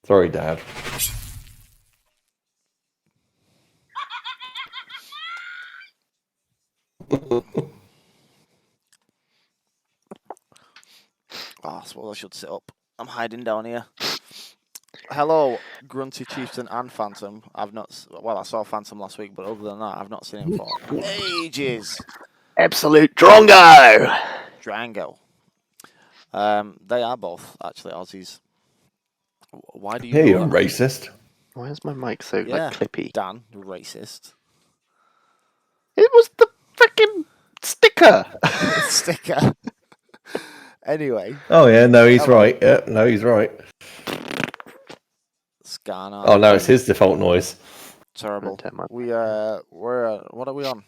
Sorry, Dad. I suppose I should sit up. I'm hiding down here. Hello, Grunty Chieftain and Phantom. I saw Phantom last week, but other than that, I've not seen him for ages. Absolute Drongo! Drango. They are both actually Aussies. Why do you? Hey, you're racist. Why is my mic so clippy? Dan, racist. It was the freaking sticker. Sticker. Anyway. Oh yeah, no, he's right. Yeah, no, he's right. Scanner. Oh no, it's his default noise. Terrible. We're what are we on?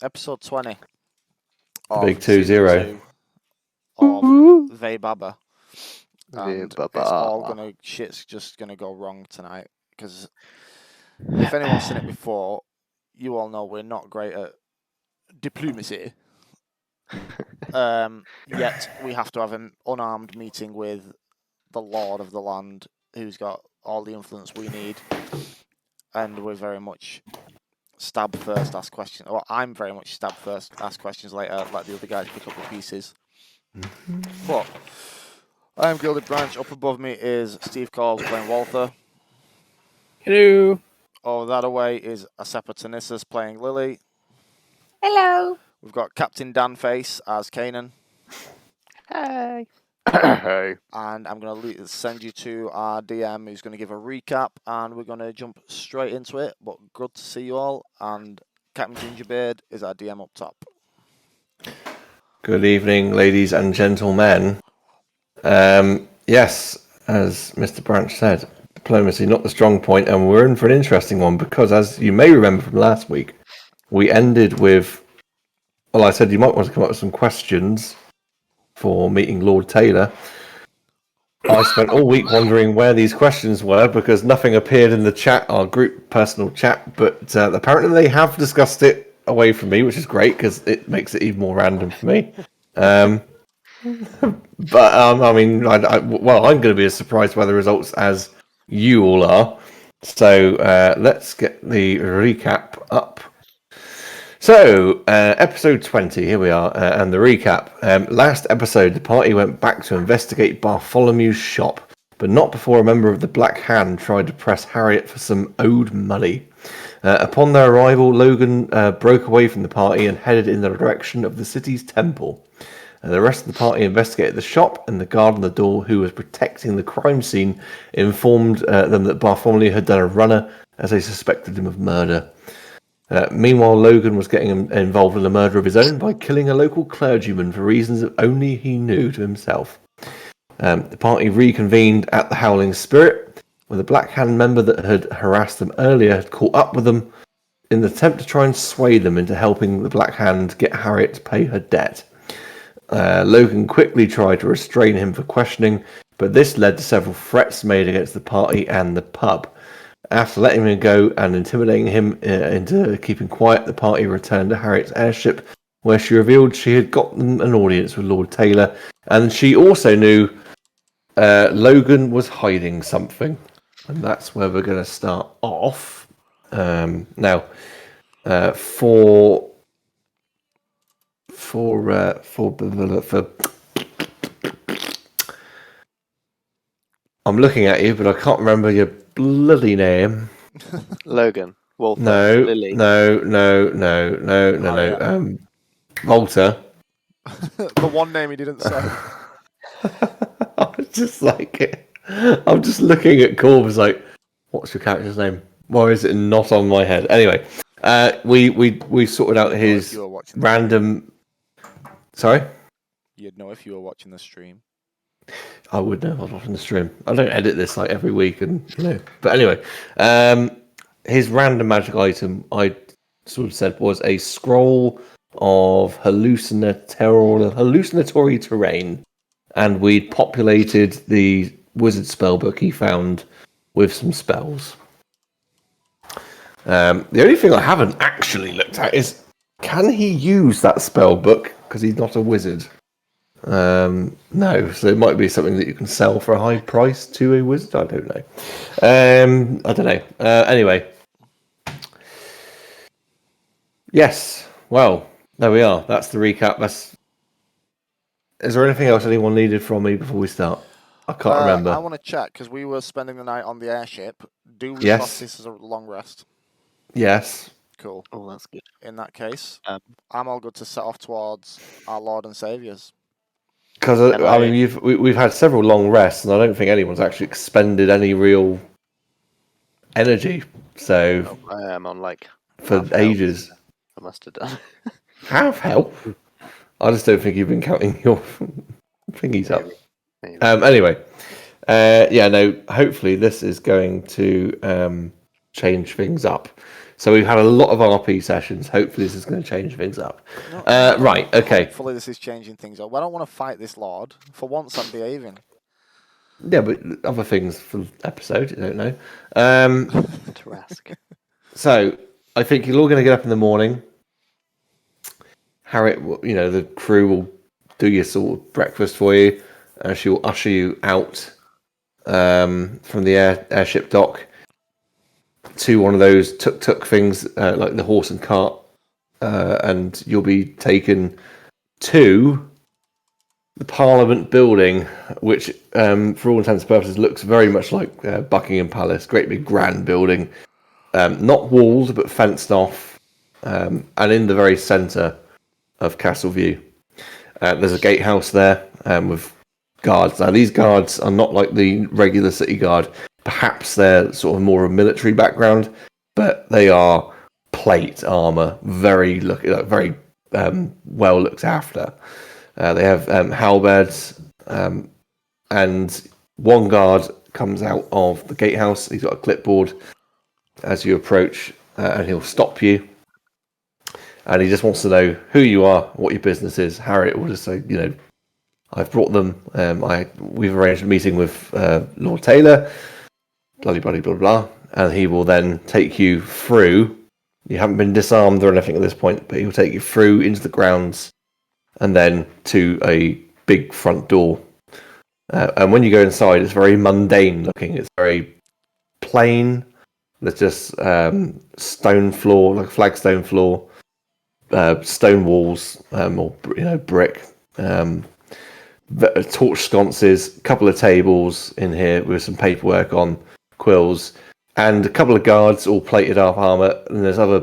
Episode 20. Big 2-0 of Vaybaba. And shit's just gonna go wrong tonight, because if anyone's seen it before, you all know we're not great at diplomacy. Yet we have to have an unarmed meeting with the Lord of the land, who's got all the influence we need, and we're very much stab first, ask questions. Well, I'm very much stab first, ask questions later, let the other guys pick up the pieces. But I'm Gilded Branch. Up above me is Steve Coles playing Walther. Hello. Over that away is Asepa Tanissus playing Lily. Hello. We've got Captain Dan Face as Kanan. Hey. Hey. And I'm going to send you to our DM, who's going to give a recap, and we're going to jump straight into it. But good to see you all. And Captain Gingerbeard is our DM up top. Good evening, ladies and gentlemen. Yes, as Mr. Branch said, diplomacy not the strong point, and we're in for an interesting one, because as you may remember from last week, we ended with, well, I said you might want to come up with some questions for meeting Lord Taylor. I spent all week wondering where these questions were, because nothing appeared in the chat, our group personal chat, but apparently they have discussed it away from me, which is great, because it makes it even more random for me. But I mean, I'm going to be as surprised by the results as you all are. So let's get the recap up. So, episode 20, here we are, and the recap. Last episode, the party went back to investigate Bartholomew's shop, but not before a member of the Black Hand tried to press Harriet for some owed money. Upon their arrival, Logan broke away from the party and headed in the direction of the city's temple. The rest of the party investigated the shop, and the guard on the door, who was protecting the crime scene, informed them that Bartholomew had done a runner, as they suspected him of murder. Meanwhile, Logan was getting involved in a murder of his own by killing a local clergyman for reasons that only he knew to himself. The party reconvened at the Howling Spirit, where the Black Hand member that had harassed them earlier had caught up with them in the attempt to try and sway them into helping the Black Hand get Harriet to pay her debt. Logan quickly tried to restrain him for questioning, but this led to several threats made against the party and the pub. After letting him go and intimidating him into keeping quiet, the party returned to Harriet's airship, where she revealed she had gotten an audience with Lord Taylor, and she also knew Logan was hiding something. And that's where we're going to start off. Now, for I'm looking at you, but I can't remember your bloody name. Logan. Walther. No, Lily. no. Walter. The one name he didn't say. I was just like, I'm just looking at Corbs like, what's your character's name? Why is it not on my head? Anyway, we sorted out his random. Sorry. You'd know if you were watching the stream. I would know if I was watching the stream. I don't edit this like every week, and But anyway, his random magic item, I sort of said, was a scroll of hallucinatory terrain, and we'd populated the wizard spellbook he found with some spells. The only thing I haven't actually looked at is Can he use that spell book? Because he's not a wizard. No, so it might be something that you can sell for a high price to a wizard. I don't know. I don't know. Anyway, yes. Well, there we are. That's the recap. Is there anything else anyone needed from me before we start? I can't remember. I want to check because we were spending the night on the airship. Do we Yes. class this as a long rest? Yes. Cool. Oh, that's good. In that case, Um, I'm all good to set off towards our Lord and Saviour's. Because I mean, we've had several long rests, and I don't think anyone's actually expended any real energy. So I am on like for half health. ages, I must have done. half health. I just don't think you've been counting your thingies up. Maybe. Anyway, yeah, no. Hopefully, this is going to change things up. So we've had a lot of RP sessions. Hopefully, this is going to change things up. Right. Okay. Hopefully, this is changing things up. I don't want to fight this Lord. For once, I'm behaving. Yeah, but other things for the episode, I don't know. Trask. So I think you're all going to get up in the morning. Harriet, the crew will do your sort of breakfast for you, and she will usher you out from the airship dock to one of those tuk-tuk things, like the horse and cart, and you'll be taken to the Parliament building, which, for all intents and purposes, looks very much like Buckingham Palace. Great big grand building, not walled but fenced off, and in the very centre of Castle View. There's a gatehouse there with guards. Now, these guards are not like the regular city guard. Perhaps they're sort of more of a military background, but they are plate armor, very well looked after. They have halberds, and one guard comes out of the gatehouse. He's got a clipboard as you approach, and he'll stop you. And he just wants to know who you are, what your business is. Harriet will just say, I've brought them. We've arranged a meeting with Lord Taylor, blah, blah, blah, blah. And he will then take you through. You haven't been disarmed or anything at this point, but he'll take you through into the grounds and then to a big front door. And when you go inside, it's very mundane looking. It's very plain. There's just stone floor, like a flagstone floor. Stone walls, or brick, torch sconces, a couple of tables in here with some paperwork on, quills, and a couple of guards all plated up armor. And there's other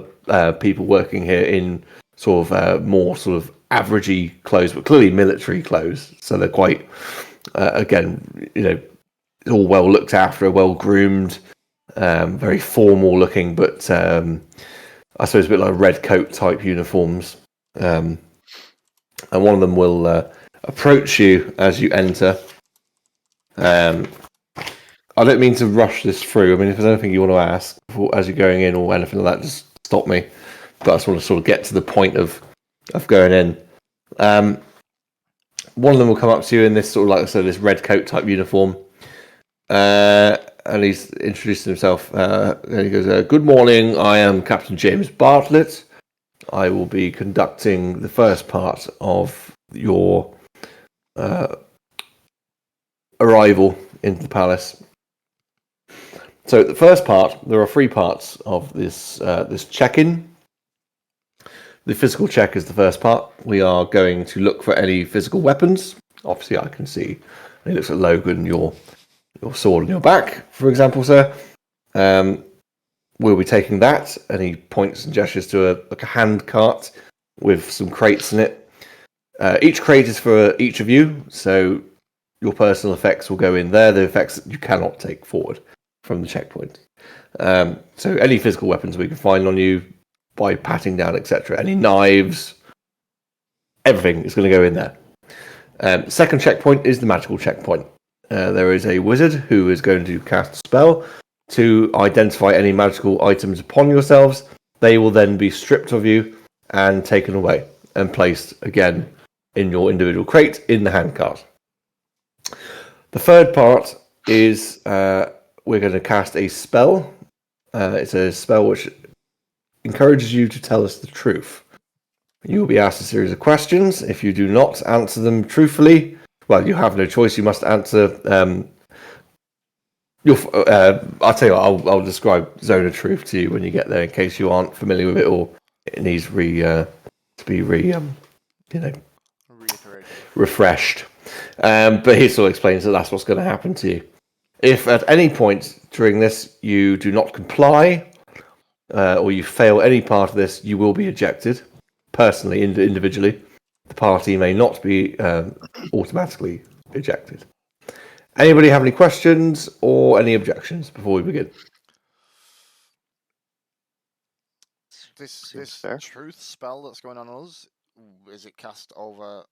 people working here in sort of more sort of averagey clothes, but clearly military clothes. So they're quite, again, all well looked after, well groomed, very formal looking, but I suppose a bit like red coat type uniforms. And one of them will approach you as you enter. I don't mean to rush this through. I mean, if there's anything you want to ask as you're going in or anything like that, just stop me. But I just want to sort of get to the point of going in. One of them will come up to you in this sort of, like I said, this red coat type uniform. And he's introduced himself. And he goes, "Good morning, I am Captain James Bartlett. I will be conducting the first part of your arrival into the palace." So the first part, there are 3 parts of this check-in. The physical check is the first part. We are going to look for any physical weapons. Obviously, I can see. He looks at Logan, your sword on your back, for example, sir. We'll be taking that, and he points and gestures to a hand cart with some crates in it. Each crate is for each of you, so your personal effects will go in there. The effects that you cannot take forward from the checkpoint. So any physical weapons we can find on you by patting down, etc. Any knives, everything is going to go in there. Second checkpoint is the magical checkpoint. There is a wizard who is going to cast a spell to identify any magical items upon yourselves. They will then be stripped of you and taken away and placed again in your individual crate in the handcart. The third part is we're going to cast a spell. It's a spell which encourages you to tell us the truth. You will be asked a series of questions. If you do not answer them truthfully, well, you have no choice. You must answer. I'll tell you what. I'll describe Zone of Truth to you when you get there, in case you aren't familiar with it or it needs to be Reiterated. refreshed. But he sort of explains that that's what's going to happen to you. If at any point during this you do not comply or you fail any part of this, you will be ejected personally, individually. The party may not be automatically ejected. Anybody have any questions or any objections before we begin? This fair. truth spell that's going on us, is it cast over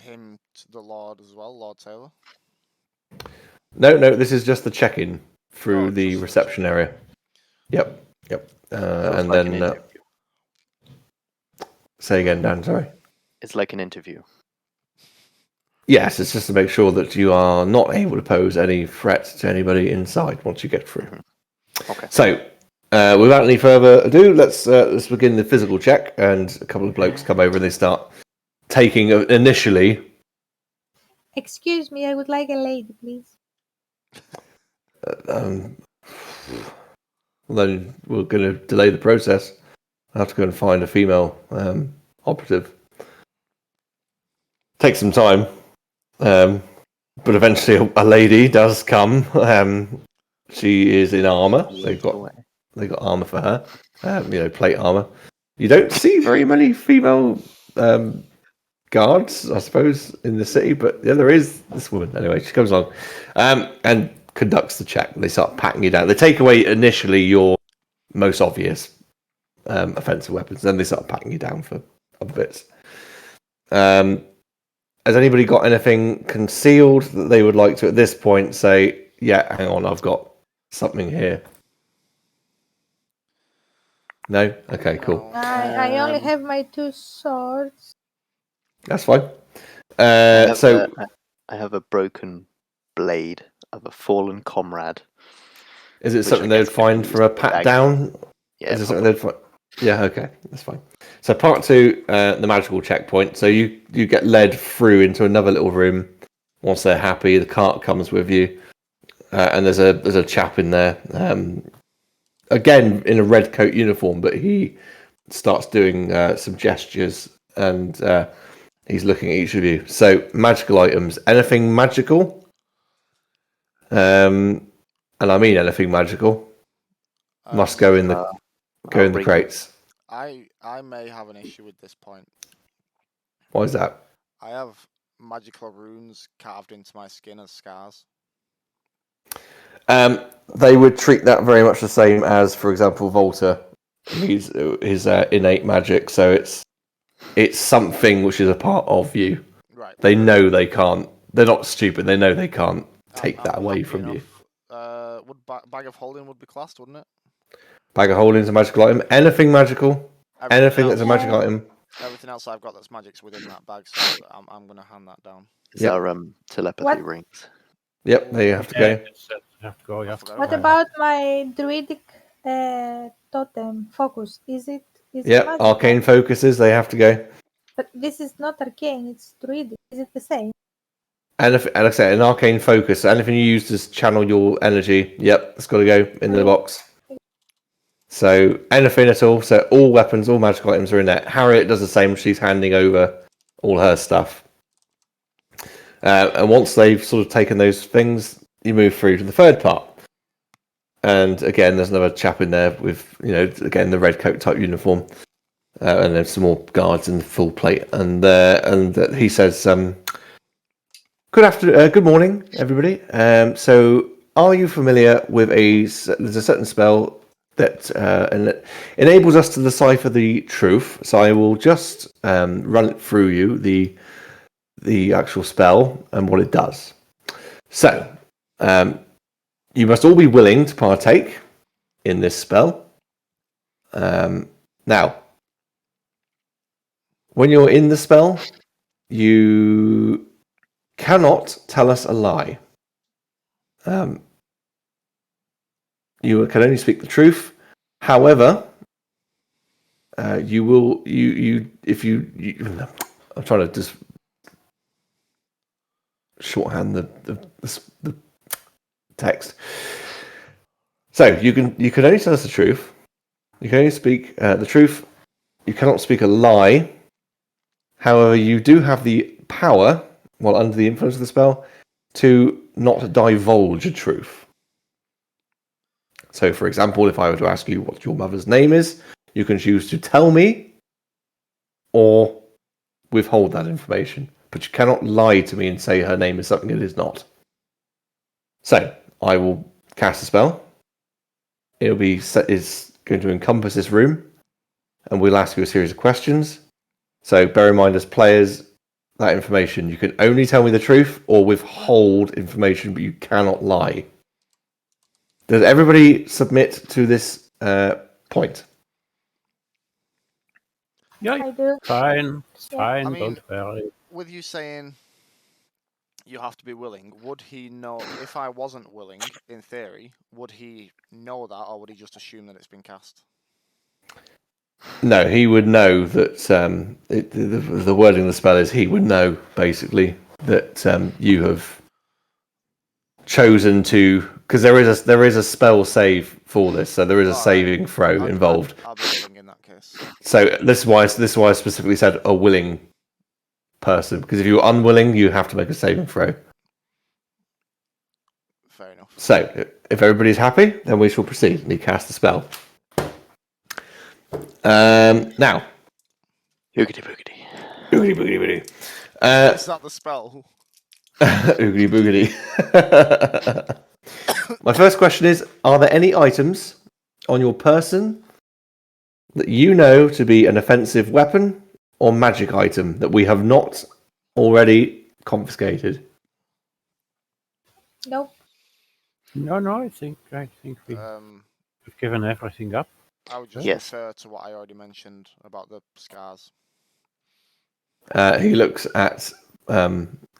him to the Lord as well, Lord Taylor? No, this is just the check-in through Oh, the just the reception area. Yep. And like an then interview. say again, Dan. Sorry. It's like an interview. Yes, it's just to make sure that you are not able to pose any threat to anybody inside once you get through. Okay. So, without any further ado, let's begin the physical check. And a couple of blokes come over and they start taking initially. Excuse me, I would like a lady, please. Then we're going to delay the process. I have to go and find a female operative. Takes some time, but eventually a lady does come. She is in armor. They've got armor for her. Plate armor. You don't see very many female guards, I suppose, in the city, but yeah, there is this woman. Anyway, she comes along and conducts the check. They start patting you down. They take away initially your most obvious offensive weapons, then they start patting you down for other bits. Has anybody got anything concealed that they would like to at this point say, yeah, hang on, I've got something here? No? Okay, cool. I only have my 2 swords. That's fine. I So have a broken blade of a fallen comrade. is it which something I they would guess find can for a use pat bag. down? Yeah, Is it something they'd find? Yeah, okay, that's fine. So part 2, the magical checkpoint. So you get led through into another little room. Once they're happy, the cart comes with you, and there's a chap in there. Again in a red coat uniform, but he starts doing some gestures, and he's looking at each of you. So magical items, anything magical, and I mean anything magical, must go in the crates. I may have an issue with this point. Why is that? I have magical runes carved into my skin as scars. They would treat that very much the same as, for example, Volta. His innate magic, so it's something which is a part of you. Right. They know they can't. They're not stupid. They know they can't take that away happy from you. Would bag of holding would be classed, wouldn't it? Bag of holding is a magical item. Anything magical. Anything that's a else- magical item. Everything else I've got that's magic's within that bag, so I'm gonna hand that down. It's Yep. our telepathy What? rings. Yep, there you have to go. Have to go, yeah. What about my druidic totem focus? Is it Yep, magical? arcane focuses, they have to go. But this is not arcane, it's druidic. Is it the same? And like I said, an arcane focus, so anything you use to channel your energy, yep, it's got to go in the box. So anything at all, so all weapons, all magical items are in there. Harriet does the same, she's handing over all her stuff. And once they've sort of taken those things, you move through to the third part. And again, there's another chap in there with, again, the red coat type uniform. And there's some more guards in full plate. And he says, good morning, everybody. So are you familiar with there's a certain spell that enables us to decipher the truth. So I will just run it through you, the actual spell and what it does. So you must all be willing to partake in this spell. Now, when you're in the spell, you cannot tell us a lie. You can only speak the truth. However, you will if you I'm trying to just shorthand the text. So you can only tell us the truth. You can only speak the truth. You cannot speak a lie. However, you do have the power, while under the influence of the spell, to not divulge a truth. So, for example, if I were to ask you what your mother's name is, you can choose to tell me or withhold that information. But you cannot lie to me and say her name is something it is not. So, I will cast a spell. Is going to encompass this room, and we'll ask you a series of questions. So, bear in mind, as players, that information you can only tell me the truth or withhold information, but you cannot lie. Does everybody submit to this point? Yeah, I do. fine. It's Yeah. fine. I mean- Don't worry. With you saying you have to be willing, would he know if I wasn't willing? In theory, would he know that, or would he just assume that it's been cast? No, he would know that the wording of the spell is he would know basically that you have chosen to, because there is a spell save for this, so there is a Alright. saving throw involved. I'll be willing in that case. So this is why I specifically said a willing person, because if you're unwilling, you have to make a saving throw. Fair enough. So if everybody's happy, then we shall proceed. And he cast the spell. Now, Oogity boogity. oogity boogity boogity. Is that the spell? Oogity boogity. My first question is: are there any items on your person that you know to be an offensive weapon or magic item that we have not already confiscated? Nope. No. I think we've given everything up. I would just Yes. refer to what I already mentioned about the scars. He looks at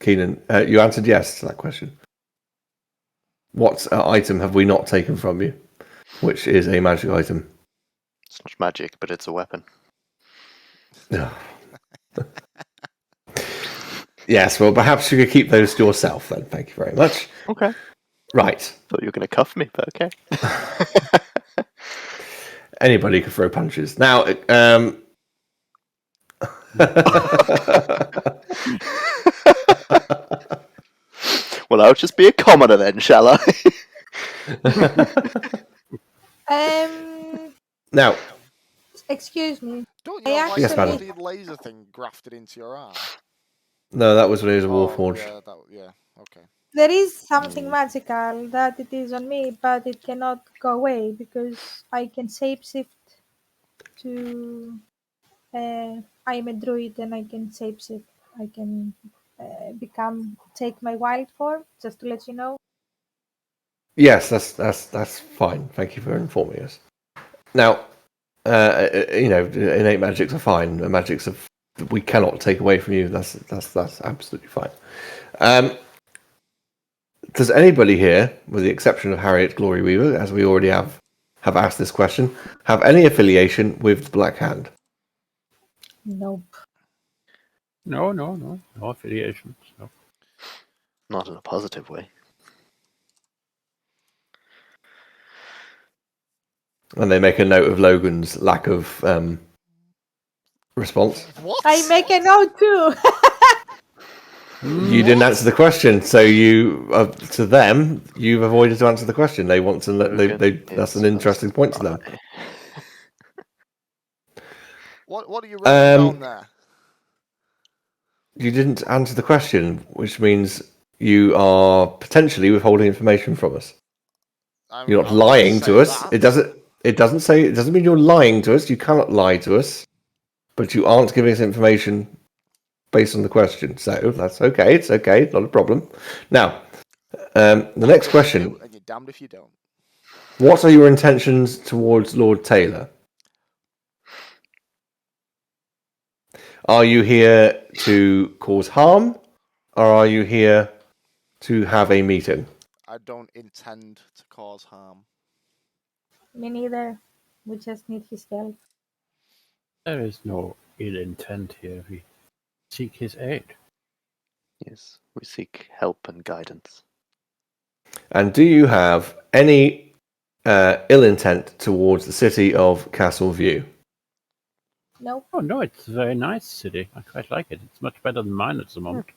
Keenan. You answered yes to that question. What item have we not taken from you, which is a magic item? It's not magic, but it's a weapon. Yes, well, perhaps you could keep those to yourself then. Thank you very much. Okay. Right. Thought you were going to cuff me, but okay. Anybody could throw punches. Now, Well, I'll just be a commoner then, shall I? now, Excuse me. Don't you I have like Yes, a madam. bloody laser thing grafted into your arm? no, that was when he was a Oh, warforged. yeah, okay. There is something magical that it is on me, but it cannot go away because I can shapeshift to. I'm a druid and I can shapeshift. I can take my wild form. Just to let you know. Yes, that's fine. Thank you for informing us. Now, innate magics are fine. The magics of we cannot take away from you. That's absolutely fine. Does anybody here, with the exception of Harriet Glory Weaver, as we already have asked this question, have any affiliation with the Black Hand? Nope. No affiliations. No. Not in a positive way. And they make a note of Logan's lack of response. What? I make a note too. You didn't answer the question, so you to them you've avoided to answer the question. They want to. That's an interesting point to them. What are you writing down there? You didn't answer the question, which means you are potentially withholding information from us. You're not I'm gonna lying say to us. that. It doesn't mean you're lying to us. You cannot lie to us, but you aren't giving us information based on the question. So that's okay. It's okay. Not a problem. Now, the next question: And you're damned if you don't. what are your intentions towards Lord Taylor? Are you here to cause harm, or are you here to have a meeting? I don't intend to cause harm. Me neither. We just need his help. There is no ill intent here. We seek his aid. Yes, we seek help and guidance. And do you have any ill intent towards the city of Castle View? Nope. Oh no, it's a very nice city. I quite like it. It's much better than mine at the moment.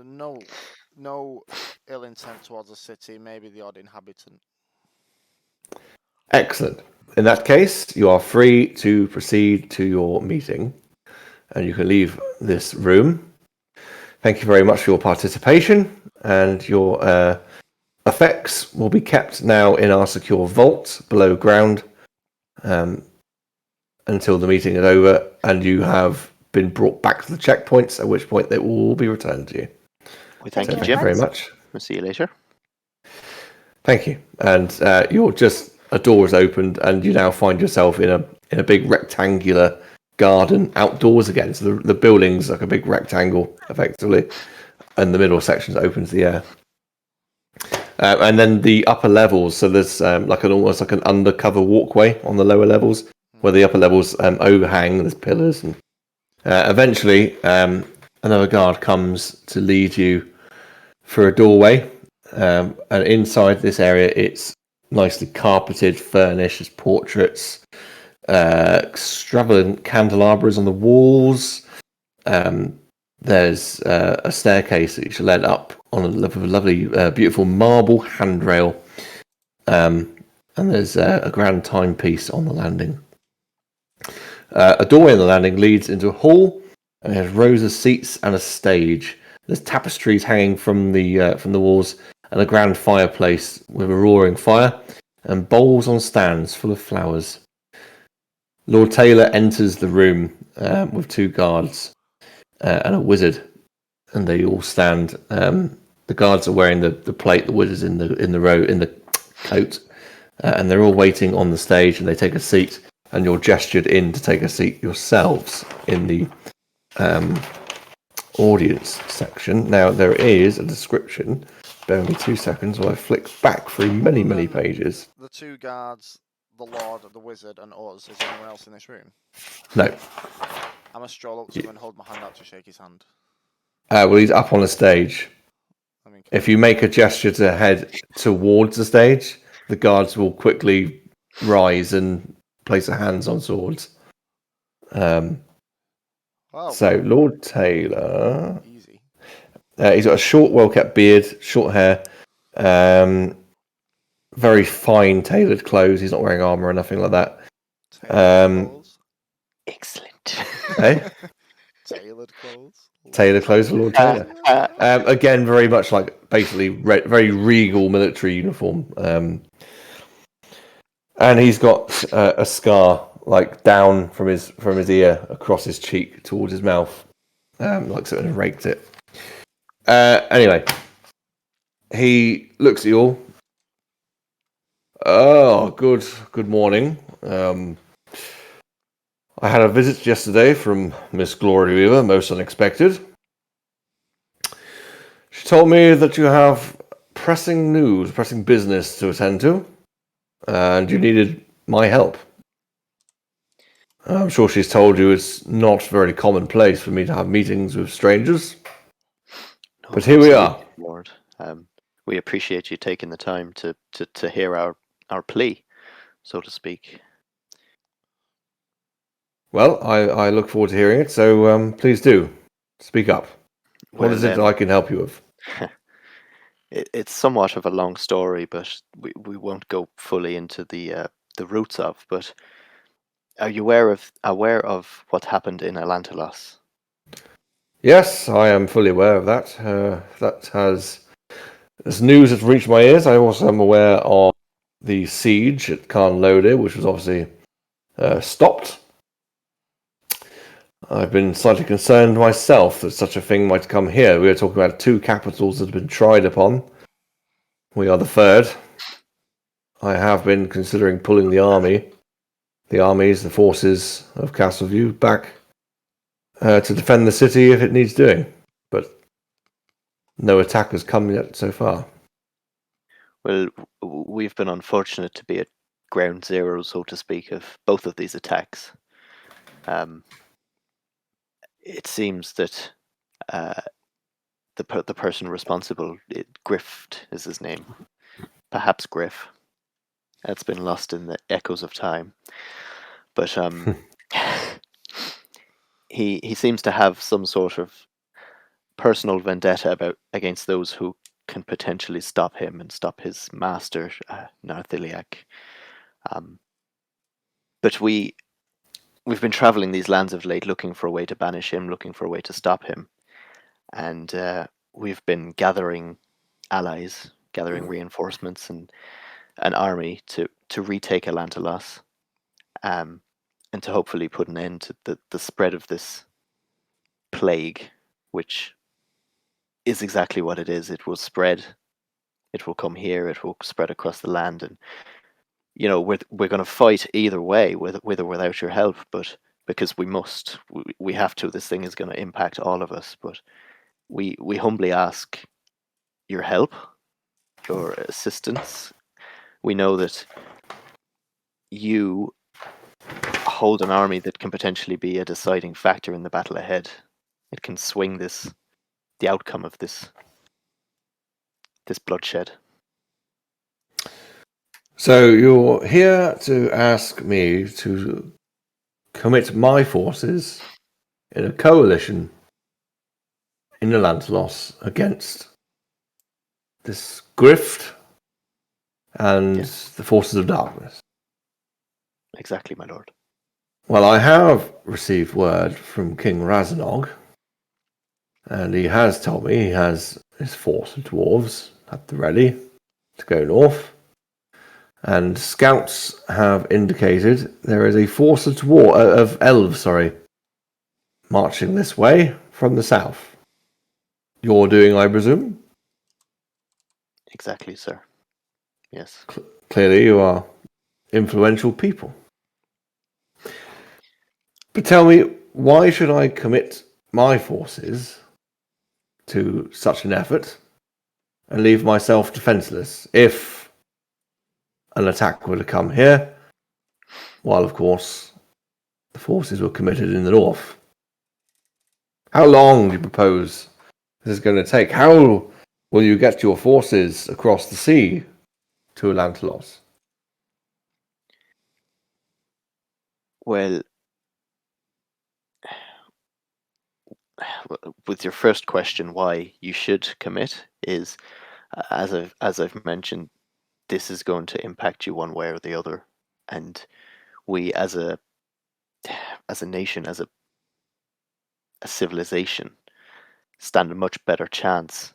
No ill intent towards the city, maybe the odd inhabitant. Excellent. In that case, you are free to proceed to your meeting, and you can leave this room. Thank you very much for your participation, and your effects will be kept now in our secure vault below ground until the meeting is over, and you have been brought back to the checkpoints, at which point they will all be returned to you. We thank you, Thank Jim. you very much. We'll see you later. Thank you. And you're just a door is opened, and you now find yourself in a big rectangular garden outdoors again. So the building's like a big rectangle, effectively, and the middle section opens the air. And then the upper levels. So there's almost like an undercover walkway on the lower levels, where the upper levels overhang. There's pillars, and eventually another guard comes to lead you through a doorway. And inside this area, it's nicely carpeted, furnished, there's portraits, extravagant candelabras on the walls. There's a staircase that you should lead up on a lovely, beautiful marble handrail. And there's a grand timepiece on the landing. A doorway on the landing leads into a hall, and it has rows of seats and a stage. There's tapestries hanging from the walls, and a grand fireplace with a roaring fire, and bowls on stands full of flowers. Lord Taylor enters the room with two guards and a wizard, and they all stand. The guards are wearing the plate, the wizard's in the coat, and they're all waiting on the stage, and they take a seat, and you're gestured in to take a seat yourselves in the audience section. Now there is a description. Bear with me 2 seconds while I flick back through many pages. The two guards, the Lord, the Wizard, and us. Is there anyone else in this room? No. I'm gonna stroll up to him and hold my hand out to shake his hand. Well, he's up on the stage. If you make a gesture to head towards the stage, the guards will quickly rise and place their hands on swords. So, Lord Taylor... Easy. He's got a short, well-kept beard, short hair, very fine tailored clothes. He's not wearing armor or nothing like that. Excellent. Eh? Tailored clothes. Tailored clothes for Lord Taylor. Again, very much like basically very regal military uniform. And he's got a scar like down from his ear across his cheek towards his mouth, like someone had raked it. Anyway, he looks at you all. Oh, good morning. I had a visit yesterday from Miss Glory Weaver, most unexpected. She told me that you have pressing business to attend to, and you needed my help. I'm sure she's told you it's not very commonplace for me to have meetings with strangers. No, but here we are. Lord. We appreciate you taking the time to hear our plea, so to speak. Well, I look forward to hearing it, so please do. Speak up. What is it that I can help you with? It's somewhat of a long story, but we won't go fully into the roots of. But are you aware of what happened in Atlantilos? Yes, I am fully aware of that. As news has reached my ears, I also am aware of the siege at Khan Lode, which was obviously stopped. I've been slightly concerned myself that such a thing might come here. We are talking about two capitals that have been tried upon. We are the third. I have been considering pulling the forces of Castleview back to defend the city if it needs doing. But no attack has come yet so far. Well, we've been unfortunate to be ground zero, so to speak, of both of these attacks. It seems that the person responsible, Grift is his name, perhaps Griff. That's been lost in the echoes of time, but he seems to have some sort of personal vendetta against those who can potentially stop him and stop his master, Narthiliak. But we've been traveling these lands of late, looking for a way to banish him, looking for a way to stop him, and we've been gathering allies, gathering reinforcements, and an army to retake Atlantalos, and to hopefully put an end to the spread of this plague, which is exactly what it is. It will spread. It will come here. It will spread across the land, and we're going to fight either way, with or without your help. But because we have to. This thing is going to impact all of us. But we humbly ask your help, your assistance. We know that you hold an army that can potentially be a deciding factor in the battle ahead. It can swing the outcome of this bloodshed. So you're here to ask me to commit my forces in a coalition in Atlantalos against this grift and the forces of darkness. Exactly, my lord. Well, I have received word from King Razanog, and he has told me he has his force of dwarves at the ready to go north. And scouts have indicated there is a force of elves, marching this way from the south. You're doing, I presume? Exactly, sir. Yes. Clearly you are influential people. But tell me, why should I commit my forces to such an effort and leave myself defenseless if an attack were to come here, while of course the forces were committed in the north? How long do you propose this is going to take? How will you get your forces across the sea to Atlantalos? Well, with your first question, why you should commit is, as I've mentioned, this is going to impact you one way or the other, and we as a nation, as a civilization, stand a much better chance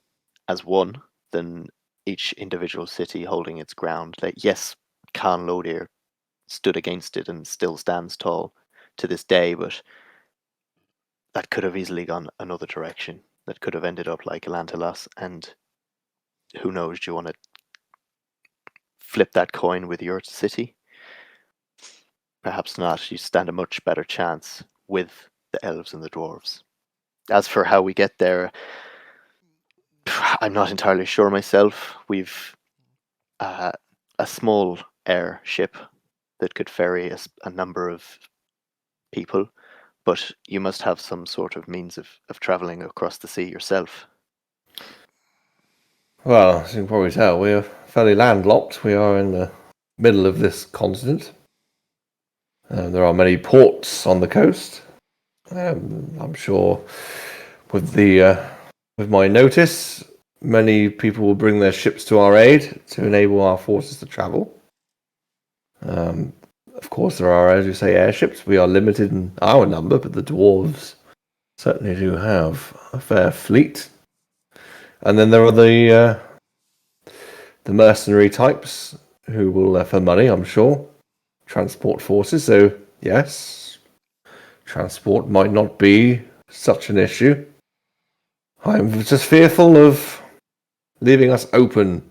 as one than each individual city holding its ground. Like, yes, Khan Lodir stood against it and still stands tall to this day, but that could have easily gone another direction. That could have ended up like Atlantalos, and who knows, do you want to flip that coin with your city? Perhaps not. You stand a much better chance with the elves and the dwarves. As for how we get there, I'm not entirely sure myself. We've a small airship that could ferry a number of people, but you must have some sort of means of travelling across the sea yourself. Well, as you can probably tell, we are fairly landlocked. We are in the middle of this continent. There are many ports on the coast. I'm sure with my notice, many people will bring their ships to our aid to enable our forces to travel. Of course, there are, as you say, airships. We are limited in our number, but the dwarves certainly do have a fair fleet. And then there are the mercenary types who will, for money, I'm sure, transport forces. So, yes, transport might not be such an issue. I'm just fearful of leaving us open.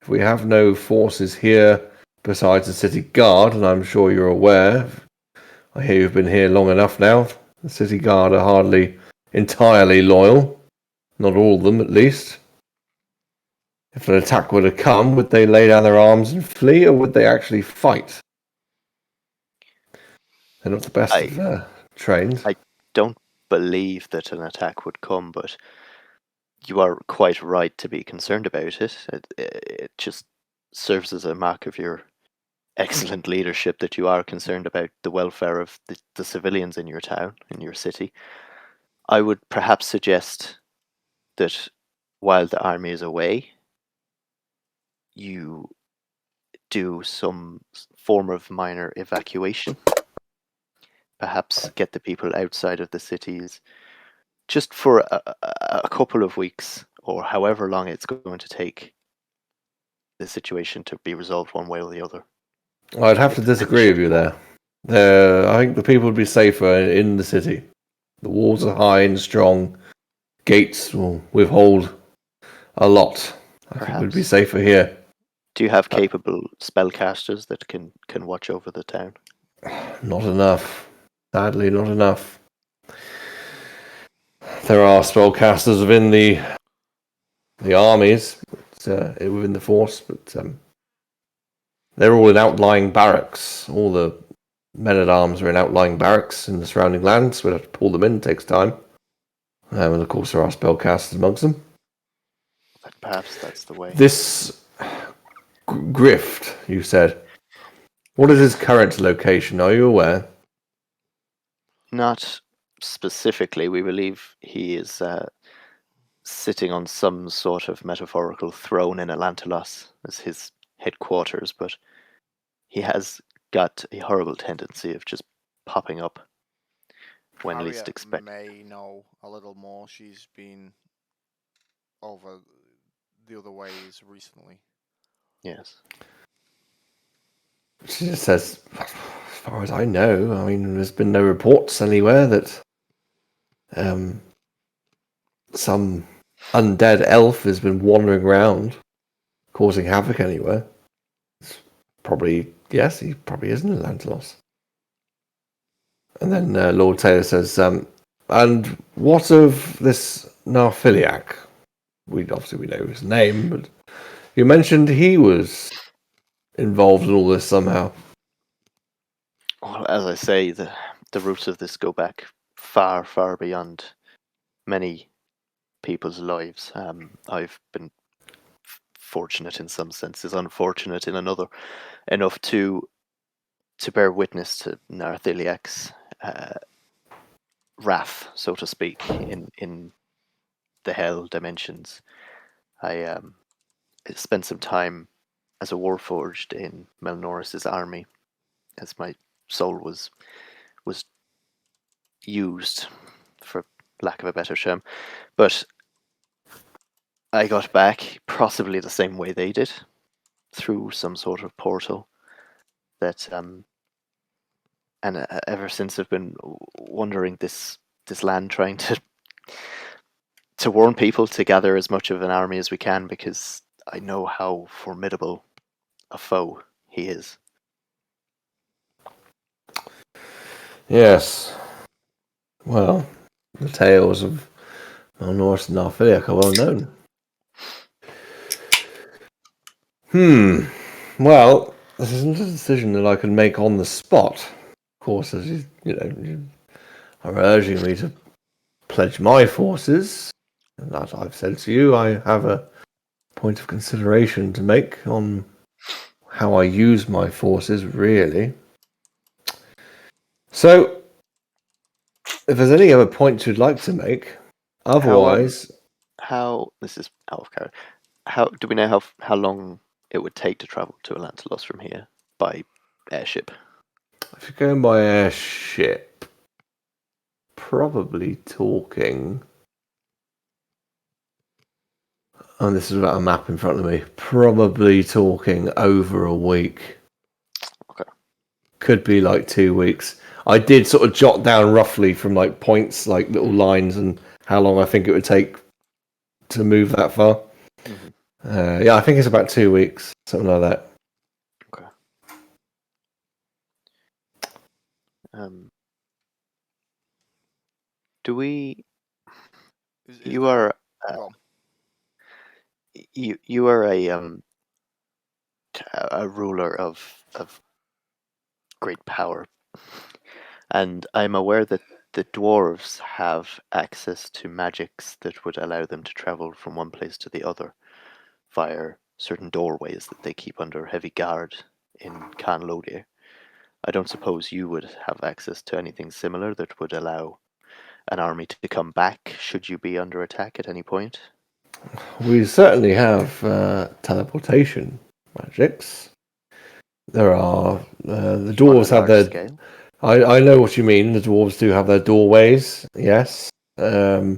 If we have no forces here besides the city guard, and I'm sure you're aware, I hear you've been here long enough now, the city guard are hardly entirely loyal. Not all of them, at least. If an attack were to come, would they lay down their arms and flee, or would they actually fight? They're not the best of trained. I don't believe that an attack would come, but you are quite right to be concerned about it. It just serves as a mark of your excellent leadership that you are concerned about the welfare of the civilians in your town, in your city. I would perhaps suggest that while the army is away, you do some form of minor evacuation. Perhaps get the people outside of the cities just for a couple of weeks or however long it's going to take the situation to be resolved one way or the other. I'd have to disagree with you there. I think the people would be safer in the city. The walls are high and strong. Gates will withhold a lot. I think we'd be Perhaps. safer here. Do you have capable spellcasters that can watch over the town? Not enough. Sadly, not enough. There are spellcasters within the armies, within the force, but they're all in outlying barracks. All the men-at-arms are in outlying barracks in the surrounding lands. We'd have to pull them in. It takes time. And of course, there are spellcasters amongst them. Perhaps that's the way. This Grift, you said. What is his current location? Are you aware? Not specifically. We believe he is sitting on some sort of metaphorical throne in Atlantilos as his headquarters, but he has got a horrible tendency of just popping up when least Harriet expected. may know a little more. She's been over the other ways recently. Yes. She just says, as far as I know, I mean, there's been no reports anywhere that some undead elf has been wandering around, causing havoc anywhere. It's probably, yes, he probably is in Lantalos. And then Lord Taylor says, and what of this Narphiliac? We know his name, but you mentioned he was involved in all this somehow. Well, as I say, the roots of this go back far, far beyond many people's lives. I've been fortunate in some senses, unfortunate in another, enough to bear witness to Narthiliak's wrath, so to speak, in the hell dimensions. I spent some time as a warforged in Melnoris's army, as my soul was used, for lack of a better term. But I got back possibly the same way they did, through some sort of portal. That and ever since I've been wandering this land, trying to warn people to gather as much of an army as we can, because I know how formidable a foe he is. Yes. Well, the tales of Melnoris and Narphiliac are well known. Well, this isn't a decision that I can make on the spot. Of course, as you are urging me to pledge my forces, and as I've said to you, I have a point of consideration to make on how I use my forces, really. So, if there's any other points you'd like to make, otherwise... How this is out of character. How do we know how long it would take to travel to Atlantilos from here by airship? If you're going by airship, probably talking... And this is about a map in front of me. Probably talking over a week. Okay. Could be like 2 weeks. I did sort of jot down roughly from like points, like little lines, and how long I think it would take to move that far. Mm-hmm. Yeah, I think it's about 2 weeks, something like that. Okay. Do we? Is You there- are. Go on. You are a ruler of great power, and I'm aware that the dwarves have access to magics that would allow them to travel from one place to the other via certain doorways that they keep under heavy guard in Canlodia. I don't suppose you would have access to anything similar that would allow an army to come back should you be under attack at any point? We certainly have teleportation magics. There are the dwarves have their. Scale. I know what you mean. The dwarves do have their doorways. Yes, I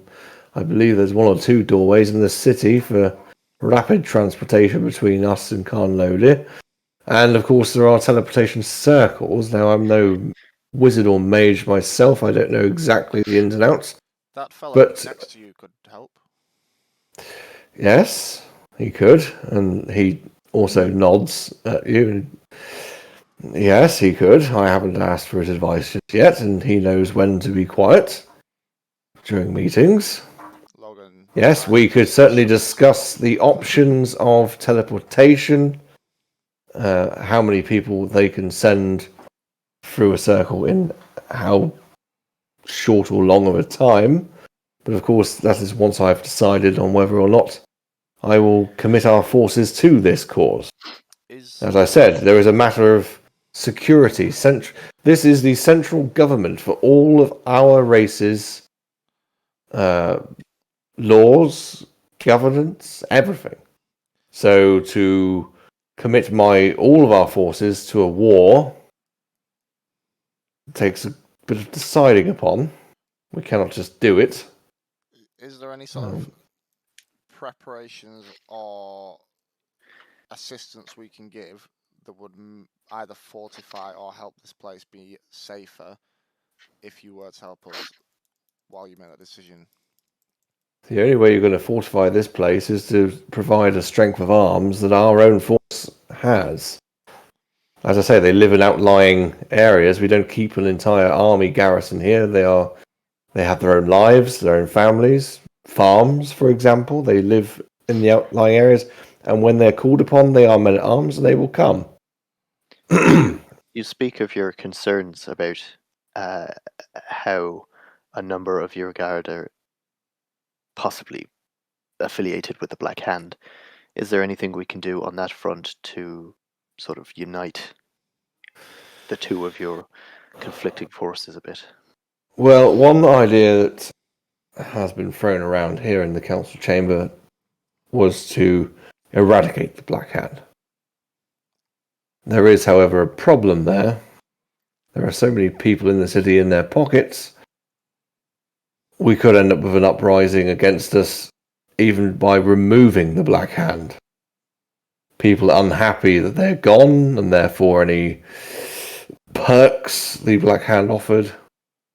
believe there's one or two doorways in the city for rapid transportation between us and Carnlodia. And of course, there are teleportation circles. Now, I'm no wizard or mage myself. I don't know exactly the ins and outs. That fella But- next to you could help. Yes, he could, and he also nods at you. Yes, he could. I haven't asked for his advice just yet, and he knows when to be quiet during meetings. Logan. Yes, we could certainly discuss the options of teleportation, how many people they can send through a circle in how short or long of a time. But of course, that is once I've decided on whether or not I will commit our forces to this cause. As I said, there is a matter of security. This is the central government for all of our races, laws, governance, everything. So to commit all of our forces to a war takes a bit of deciding upon. We cannot just do it. Is there any sort of preparations or assistance we can give that would either fortify or help this place be safer if you were to help us while you make that decision? The only way you're going to fortify this place is to provide a strength of arms that our own force has. As I say, they live in outlying areas. We don't keep an entire army garrison here. They have their own lives, their own families, farms, for example. They live in the outlying areas, and when they're called upon, they are men at arms, and they will come. You speak of your concerns about how a number of your guard are possibly affiliated with the Black Hand. Is there anything we can do on that front to sort of unite the two of your conflicting forces a bit? Well, one idea that has been thrown around here in the council chamber was to eradicate the Black Hand. There is, however, a problem there. There are so many people in the city in their pockets. We could end up with an uprising against us even by removing the Black Hand. People are unhappy that they're gone, and therefore any perks the Black Hand offered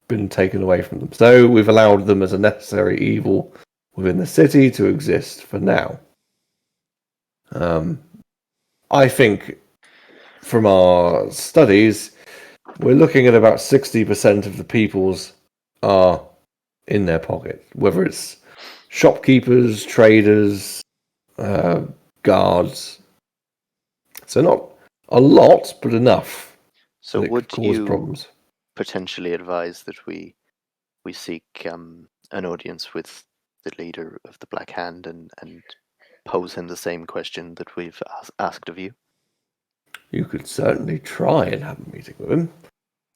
been taken away from them. So we've allowed them as a necessary evil within the city to exist for now. I think from our studies, we're looking at about 60% of the peoples are in their pocket, whether it's shopkeepers, traders, guards. So not a lot, but enough. So that it would could cause you problems. potentially advise that we seek an audience with the leader of the Black Hand and pose him the same question that we've asked of you? You could certainly try and have a meeting with him.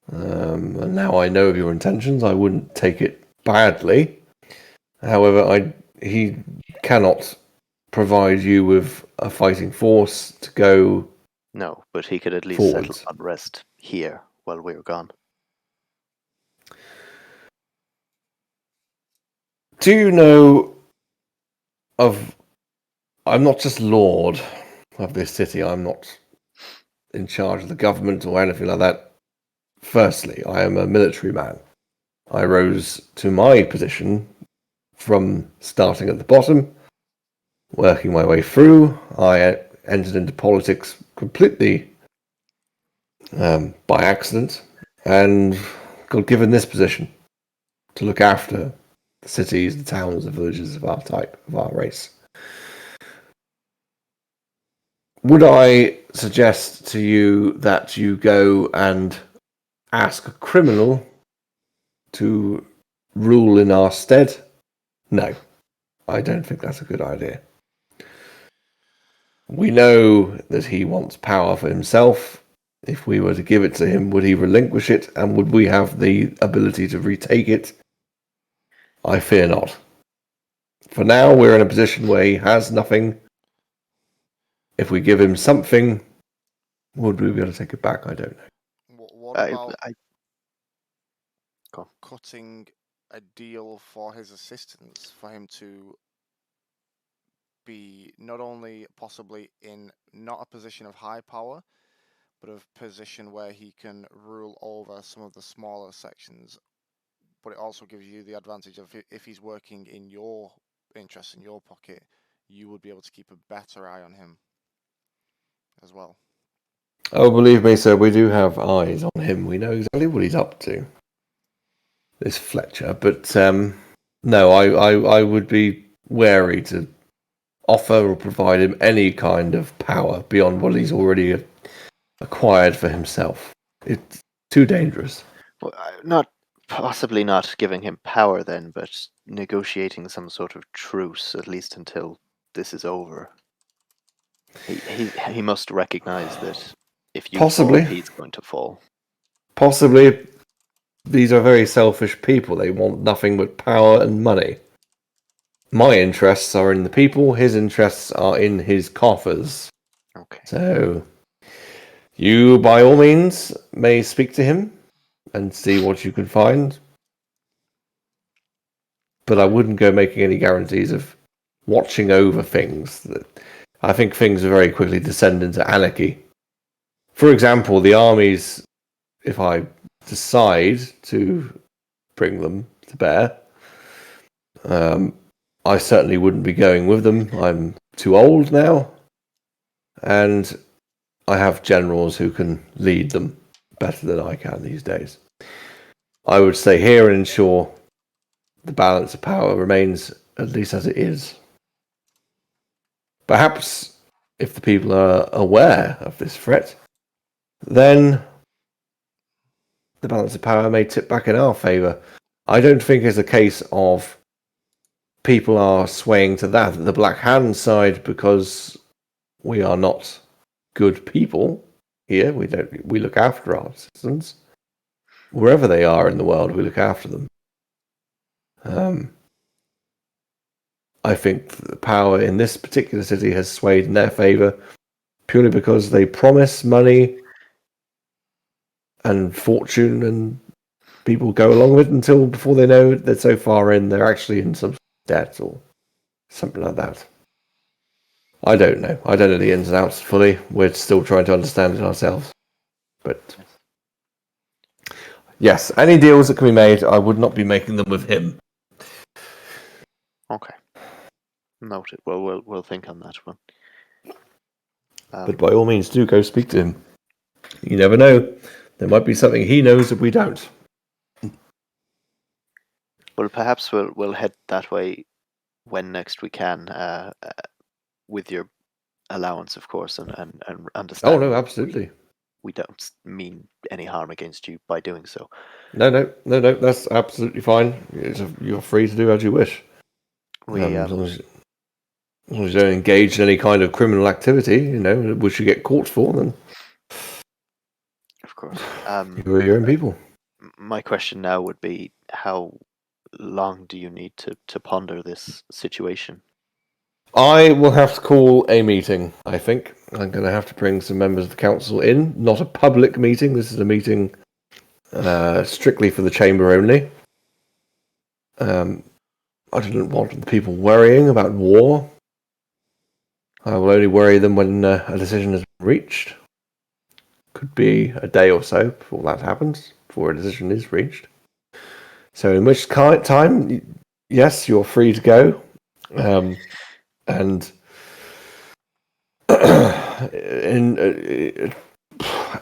And now I know of your intentions, I wouldn't take it badly. However, he cannot provide you with a fighting force to go. No, but he could at least Forwards. settle unrest here while we're gone. Do you know of... I'm not just lord of this city. I'm not in charge of the government or anything like that. Firstly, I am a military man. I rose to my position from starting at the bottom, working my way through. I entered into politics completely by accident and got given this position to look after the cities, the towns, the villages of our type, of our race. would I suggest to you that you go and ask a criminal to rule in our stead? No, I don't think that's a good idea. We know that he wants power for himself. If we were to give it to him, would he relinquish it, and would we have the ability to retake it? I fear not. For now, we're in a position where he has nothing. If we give him something, would we be able to take it back? I don't know. What I, about I, Go on. cutting a deal for his assistance for him to be not only possibly in not a position of high power, but a position where he can rule over some of the smaller sections. But it also gives you the advantage of if he's working in your interest, in your pocket, you would be able to keep a better eye on him as well. Oh, believe me, sir, we do have eyes on him. We know exactly what he's up to. This Fletcher, but no, I would be wary to offer or provide him any kind of power beyond what he's already acquired for himself. It's too dangerous. well, possibly not giving him power then, but negotiating some sort of truce, at least until this is over. He must recognize that if you Possibly. fall, he's going to fall. Possibly, these are very selfish people. They want nothing but power and money. My interests are in the people. His interests are in his coffers. Okay. So, you, by all means, may speak to him and see what you can find. But I wouldn't go making any guarantees of watching over things. I think things will very quickly descend into anarchy. For example, the armies, if I decide to bring them to bear, I certainly wouldn't be going with them. I'm too old now, and I have generals who can lead them better than I can these days. I would stay here and ensure the balance of power remains at least as it is. Perhaps if the people are aware of this threat, then the balance of power may tip back in our favour. I don't think it's a case of people are swaying to that, the Black Hand side, because we are not good people here. We look after our citizens. Wherever they are in the world, we look after them. I think the power in this particular city has swayed in their favour purely because they promise money and fortune, and people go along with it until before they know they're so far in, they're actually in some debt or something like that. I don't know. I don't know the ins and outs fully. We're still trying to understand it ourselves. But yes, any deals that can be made, I would not be making them with him. Okay. Noted. Well, we'll think on that one. But by all means, do go speak to him. You never know. There might be something he knows that we don't. Well, perhaps we'll head that way when next we can, with your allowance, of course, and understand. Oh no, absolutely. We don't mean any harm against you by doing so. No. That's absolutely fine. You're free to do as you wish. As long as you don't engage in any kind of criminal activity, which you get caught for, then of course. you're your own people. My question now would be, how long do you need to ponder this situation? I will have to call a meeting, I think. I'm going to have to bring some members of the council in. Not a public meeting. This is a meeting strictly for the chamber only. I don't want the people worrying about war. I will only worry them when a decision has been reached. Could be a day or so before that happens, before a decision is reached. So in which time, yes, you're free to go. And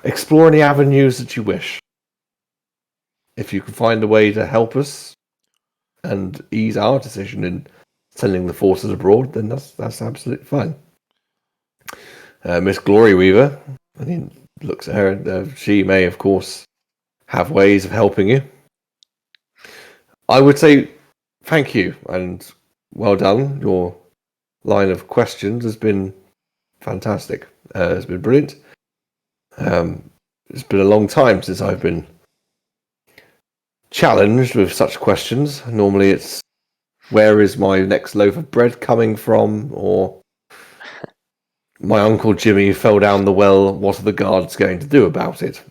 explore any avenues that you wish. If you can find a way to help us and ease our decision in sending the forces abroad, then that's absolutely fine. Miss Glory Weaver, and he looks at her, and she may, of course, have ways of helping you. I would say thank you and well done. Your line of questions has been fantastic. It's been brilliant. It's been a long time since I've been challenged with such questions. Normally it's, where is my next loaf of bread coming from? Or my Uncle Jimmy fell down the well, what are the guards going to do about it?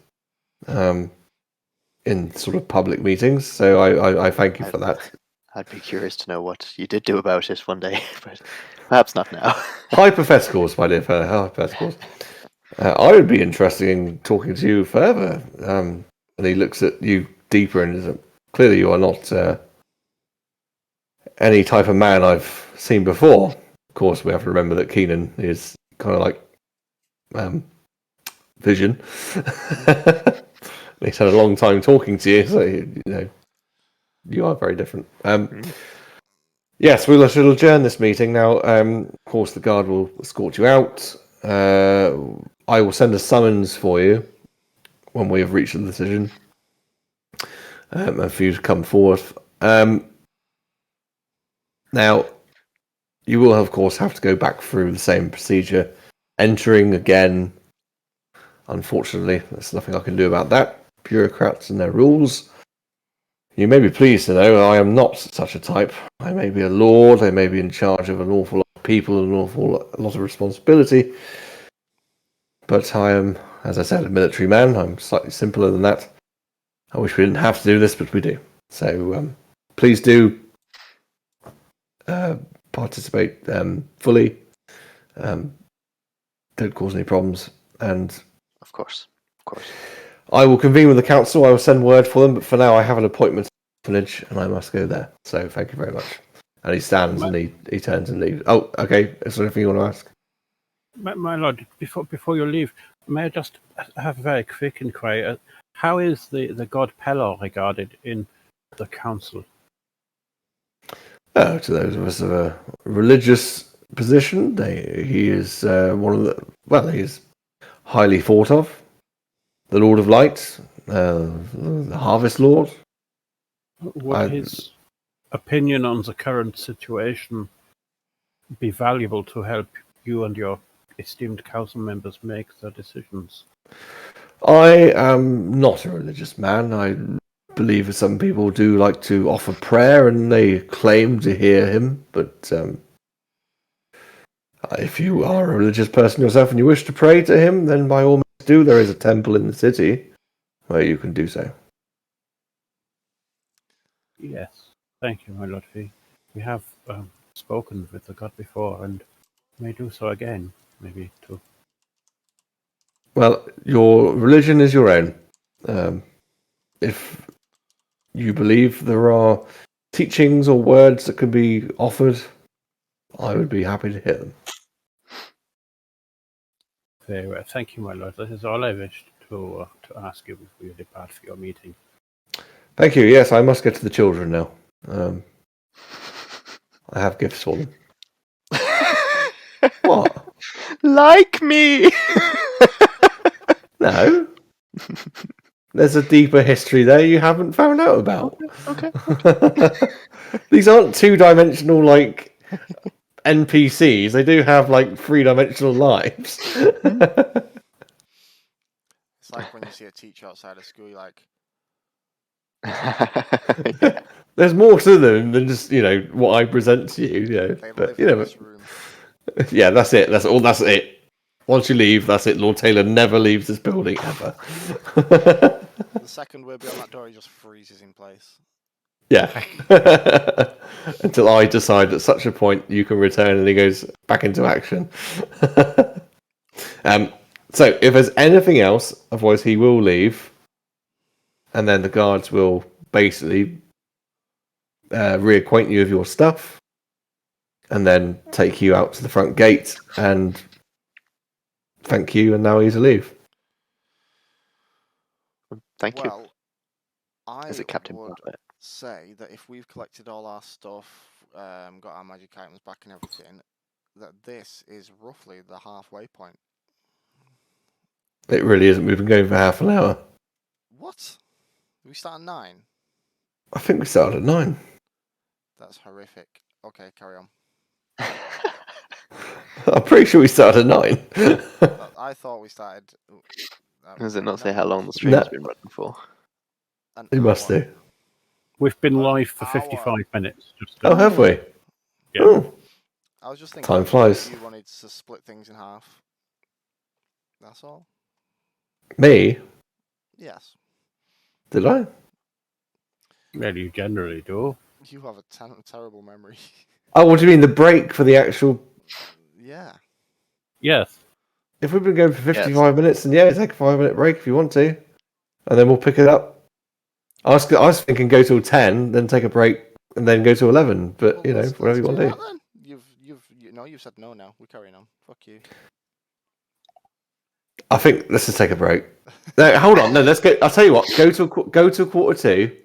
In sort of public meetings. So I thank you for that. I'd be curious to know what you did do about it one day, but perhaps not now. Hypotheticals, my dear fellow, hypotheticals. I would be interested in talking to you further. And he looks at you deeper and is clearly you are not any type of man I've seen before. Of course, we have to remember that Keenan is kind of like Vision. He's had a long time talking to you, so you know you are very different. Yes, we shall adjourn this meeting now. Of course, the guard will escort you out. I will send a summons for you when we have reached a decision, and for you to come forth. Now, you will, of course, have to go back through the same procedure, entering again. Unfortunately, there's nothing I can do about that. Bureaucrats and their rules. You may be pleased to know I am not such a type. I may be a lord, I may be in charge of an awful lot of people and an awful lot of responsibility, but I am, as I said, a military man. I'm slightly simpler than that. I wish we didn't have to do this, but we do. So please do participate fully. Don't cause any problems. And Of course. I will convene with the council. I will send word for them, but for now I have an appointment at the orphanage and I must go there. So thank you very much. And he stands and he turns and leaves. Oh, okay. Is there anything you want to ask? My lord, before you leave, may I just have a very quick inquiry? How is the god Pelor regarded in the council? To those of us of a religious position, he is one of the, well, he is highly thought of. The Lord of Light, the Harvest Lord. Would his opinion on the current situation be valuable to help you and your esteemed council members make their decisions? I am not a religious man. I believe some people do like to offer prayer and they claim to hear him, but if you are a religious person yourself and you wish to pray to him, then by all means do. There is a temple in the city where you can do so. Yes, thank you, my lord. We have spoken with the god before and may do so again, maybe too. Well, your religion is your own. If you believe there are teachings or words that can be offered, I would be happy to hear them. Very well. Thank you, my lord. That is all I wished to ask you before you depart for your meeting. Thank you. Yes, I must get to the children now. I have gifts for them. What? Like me! No. There's a deeper history there you haven't found out about. Okay. These aren't two-dimensional, like, NPCs. They do have, like, three-dimensional lives. It's like when you see a teacher outside of school, you're like, Yeah. There's more to them than just, what I present to you, they But, live in this room. yeah, that's it. That's all. That's it. Once you leave, that's it. Lord Taylor never leaves this building ever. The second we're beyond that door, he just freezes in place. Yeah. Until I decide at such a point you can return and he goes back into action. So if there's anything else, otherwise he will leave. And then the guards will basically reacquaint you with your stuff. And then take you out to the front gate and thank you, and now he's to leave. Thank you. Well, I Is it Captain would Bartlett? say that if we've collected all our stuff, got our magic items back and everything, that this is roughly the halfway point. It really isn't. We've been going for half an hour. What? We start at 9? I think we started at 9. That's horrific. Okay, carry on. I'm pretty sure we started at 9. I thought we started. Does it not say 9. how long the stream's No. been running for? An You must hour. do. We've been Well, live for hour. 55 minutes. Just Oh, have we? Yeah. Oh, I was just thinking. Time flies. If you wanted to split things in half. That's all. me? Yes. Did I? Well, you generally do. You have a terrible memory. Oh, what do you mean? The break for the actual... Yeah. Yes. If we've been going for 55 minutes, then yeah, take a 5-minute break if you want to. And then we'll pick it up. I was thinking go till 10, then take a break, and then go to 11. But, Well, you know, let's whatever you want to that do. then. You've said no now. We're carrying on. Fuck you. I think let's just take a break. No, hold on. No, let's go. I'll tell you what. Go to 1:45,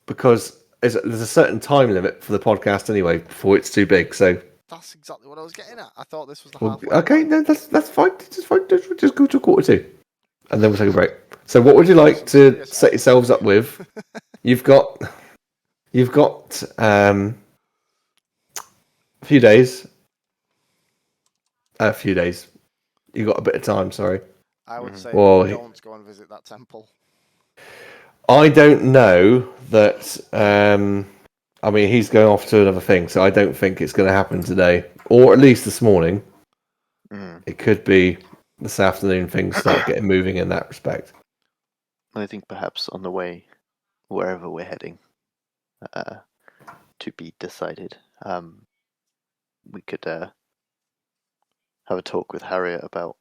because there's a certain time limit for the podcast anyway before it's too big. So That's exactly what I was getting at. I thought this was the well, halfway okay, point. no, that's fine. Just fine. Just go to 1:45, and then we'll take a break. So what would you like to set yourselves up with? You've got a few days. A few days. You got a bit of time. Sorry. I would say Well, don't go and visit that temple. I don't know that. I mean, he's going off to another thing, so I don't think it's going to happen today, or at least this morning. It could be this afternoon. Things start getting moving in that respect. I think perhaps on the way, wherever we're heading, to be decided, we could have a talk with Harriet about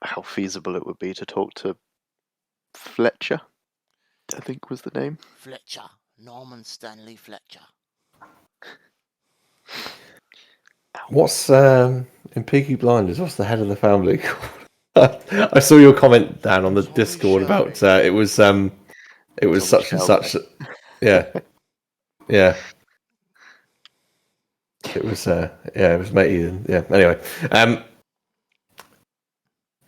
how feasible it would be to talk to Fletcher, I think was the name. Fletcher. Norman Stanley Fletcher. What's in Peaky Blinders? What's the head of the family called? I saw your comment down on the Tommy Discord about Shelby. it was Tommy such and Shelby. such. Yeah, yeah. It was it was matey. Yeah. Anyway,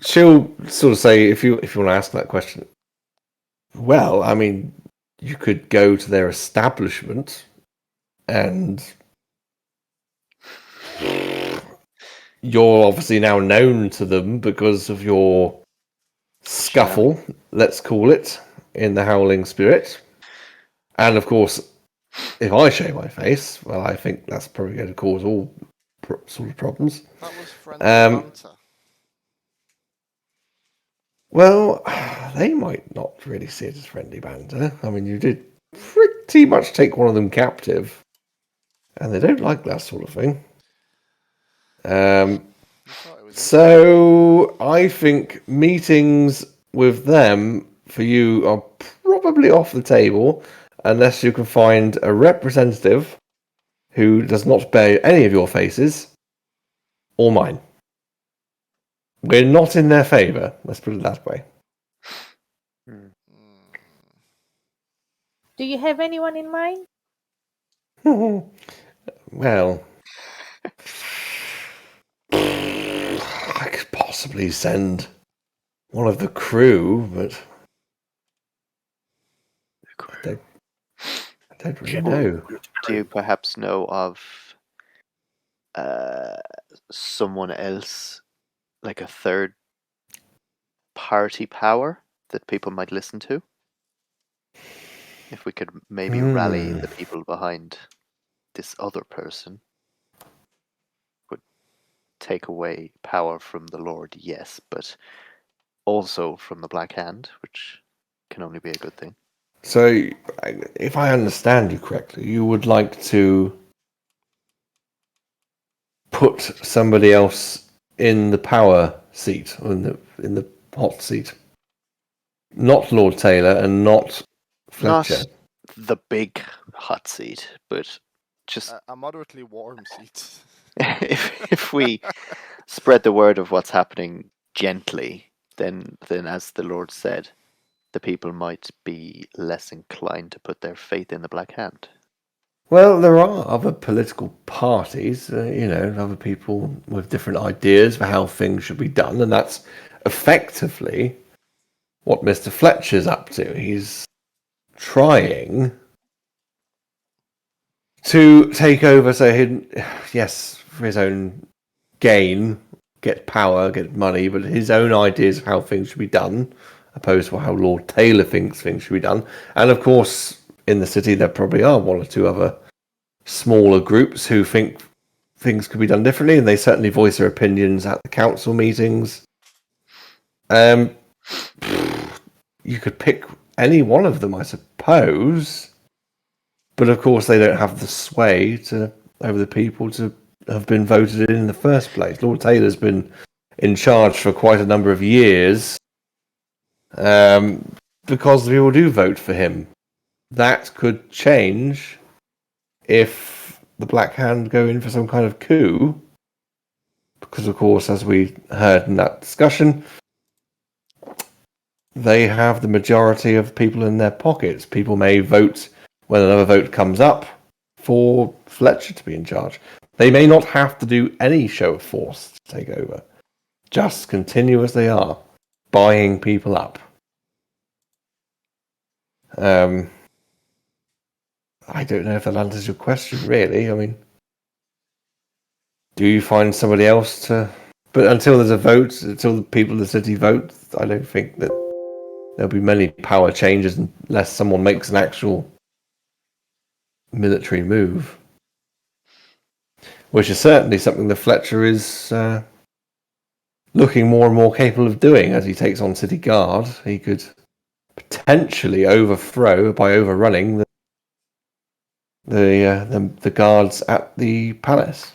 she'll sort of say if you want to ask that question. Well, I mean, you could go to their establishment and you're obviously now known to them because of your scuffle, let's call it, in the Howling Spirit. And of course, if I show my face, well, I think that's probably going to cause all sort of problems. That was friendly banter. Well, they might not really see it as friendly banter. I mean, you did pretty much take one of them captive, and they don't like that sort of thing. So I think meetings with them for you are probably off the table unless you can find a representative who does not bear any of your faces or mine. We're not in their favour, let's put it that way. Do you have anyone in mind? Well, I could possibly send one of the crew, but I don't really know. Do you perhaps know of someone else, like a third party power that people might listen to? If we could maybe rally the people behind this other person, would take away power from the Lord, yes, but also from the Black Hand, which can only be a good thing. So, if I understand you correctly, you would like to put somebody else in the power seat, or in the hot seat. Not Lord Taylor and not Fletcher. Not the big hot seat, but just A moderately warm seat. if we spread the word of what's happening gently, then as the Lord said, the people might be less inclined to put their faith in the Black Hand. Well, there are other political parties, other people with different ideas for how things should be done, and that's effectively what Mr. Fletcher's up to. He's trying to take over, yes, for his own gain, get power, get money, but his own ideas of how things should be done, opposed to how Lord Taylor thinks things should be done. And of course, in the city, there probably are one or two other smaller groups who think things could be done differently, and they certainly voice their opinions at the council meetings. You could pick any one of them, I suppose, but of course they don't have the sway over the people to have been voted in the first place. Lord Taylor's been in charge for quite a number of years, because the people do vote for him. That could change if the Black Hand go in for some kind of coup, because of course, as we heard in that discussion, they have the majority of people in their pockets. People may vote when another vote comes up for Fletcher to be in charge. They may not have to do any show of force to take over. Just continue as they are, buying people up. I don't know if that answers your question, really. I mean, do you find somebody else to... But until there's a vote, until the people of the city vote, I don't think that there'll be many power changes unless someone makes an actual military move. Which is certainly something that Fletcher is looking more and more capable of doing as he takes on City Guard. He could potentially overthrow, by overrunning, the guards at the palace.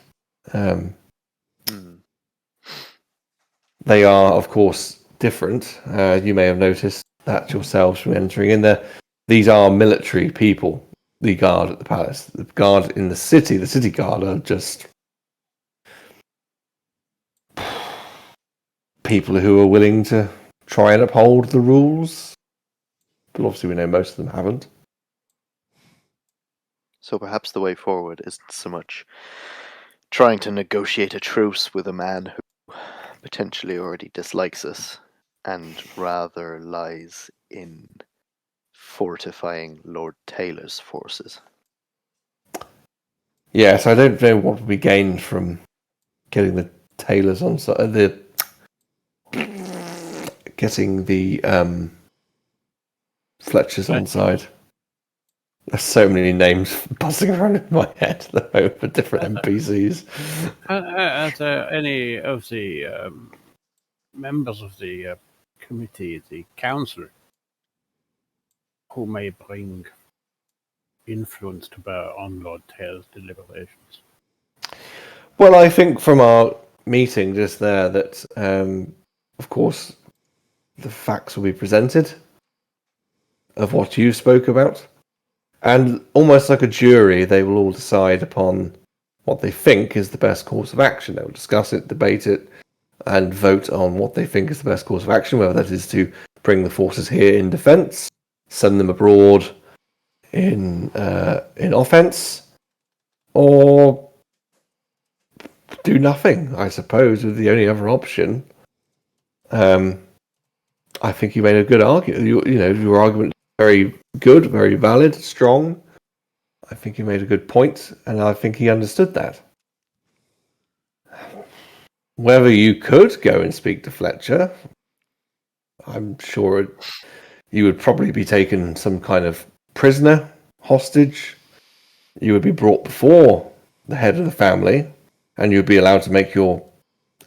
They are, of course, different. You may have noticed that yourselves from entering in there. These are military people, the guard at the palace. The guard in the city guard, are just people who are willing to try and uphold the rules. But obviously we know most of them haven't. So perhaps the way forward isn't so much trying to negotiate a truce with a man who potentially already dislikes us, and rather lies in fortifying Lord Taylor's forces. Yes, I don't know what we gained from getting the Taylors on side. Getting the Fletchers on side. There's so many names buzzing around in my head at the moment for different NPCs. Are there any of the members of the committee, the council, who may bring influence to bear on Lord Taylor's deliberations? Well, I think from our meeting just there that, of course, the facts will be presented of what you spoke about. And almost like a jury, they will all decide upon what they think is the best course of action. They will discuss it, debate it, and vote on what they think is the best course of action, whether that is to bring the forces here in defence, send them abroad in offence, or do nothing, I suppose, with the only other option. I think you made a good argument. Your argument is very good, very valid, strong. I think you made a good point, and I think he understood that. Whether you could go and speak to Fletcher, I'm sure you would probably be taken some kind of prisoner, hostage. You would be brought before the head of the family, and you'd be allowed to make your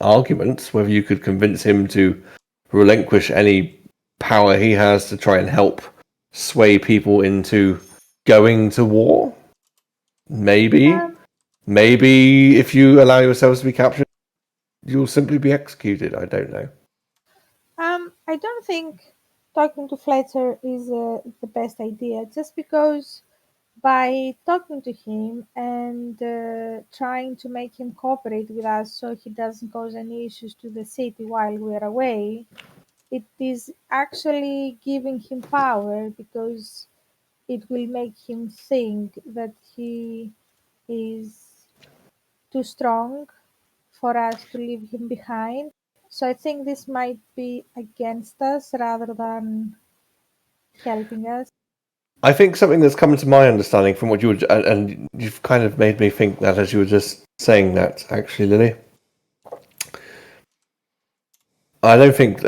arguments. Whether you could convince him to relinquish any power he has to try and help sway people into going to war. Maybe if you allow yourselves to be captured, you'll simply be executed. I don't know. I don't think talking to Fletcher is the best idea, just because by talking to him and trying to make him cooperate with us so he doesn't cause any issues to the city while we're away, it is actually giving him power, because it will make him think that he is too strong for us to leave him behind. So I think this might be against us rather than helping us. I think something that's come to my understanding from what you were, and you've kind of made me think that as you were just saying that, actually, Lily. I don't think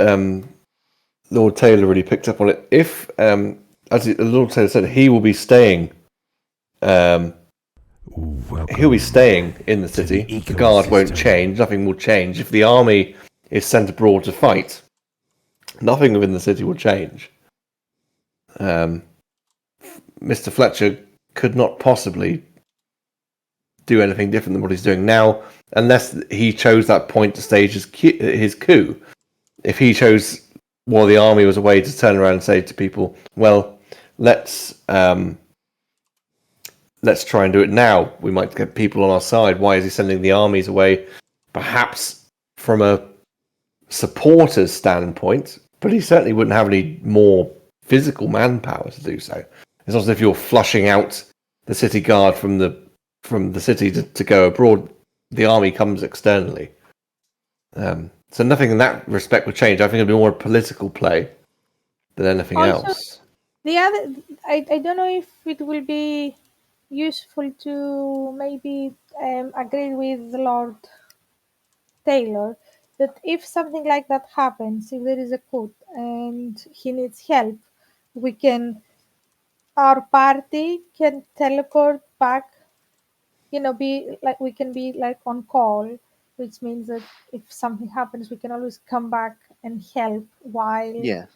Lord Taylor really picked up on it. If, as Lord Taylor said, he will be staying. He'll be staying in the city. The guard won't change. Nothing will change. If the army is sent abroad to fight, nothing within the city will change. Mr. Fletcher could not possibly do anything different than what he's doing now, unless he chose that point to stage his coup. If he chose while the army was away to turn around and say to people, "Well, let's try and do it now. We might get people on our side." Why is he sending the armies away? Perhaps from a supporter's standpoint, but he certainly wouldn't have any more physical manpower to do so. It's not as if you're flushing out the city guard from the city to go abroad. The army comes externally. So nothing in that respect would change. I think it'd be more a political play than anything Also, else. the other, I don't know if it will be useful to maybe agree with Lord Taylor that if something like that happens, if there is a coup and he needs help, we can, our party can teleport back, be like, we can be like on call, which means that if something happens, we can always come back and help while Yeah.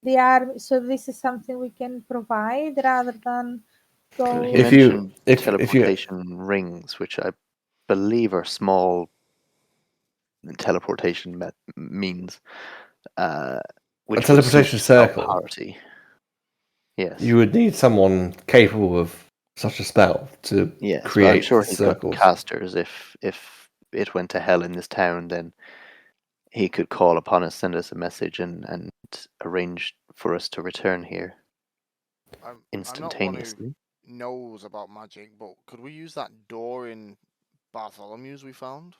the army. So this is something we can provide rather than Well, he go. If you mentioned if you teleportation rings, which I believe are small teleportation means, a which would teleportation suit our circle, party. Yes. you would need someone capable of such a spell to Yes, but I'm create sure the he's got circles. casters. If it went to hell in this town, then he could call upon us, send us a message, and arrange for us to return here I'm not one who instantaneously. knows about magic, but could we use that door in Bartholomew's we found?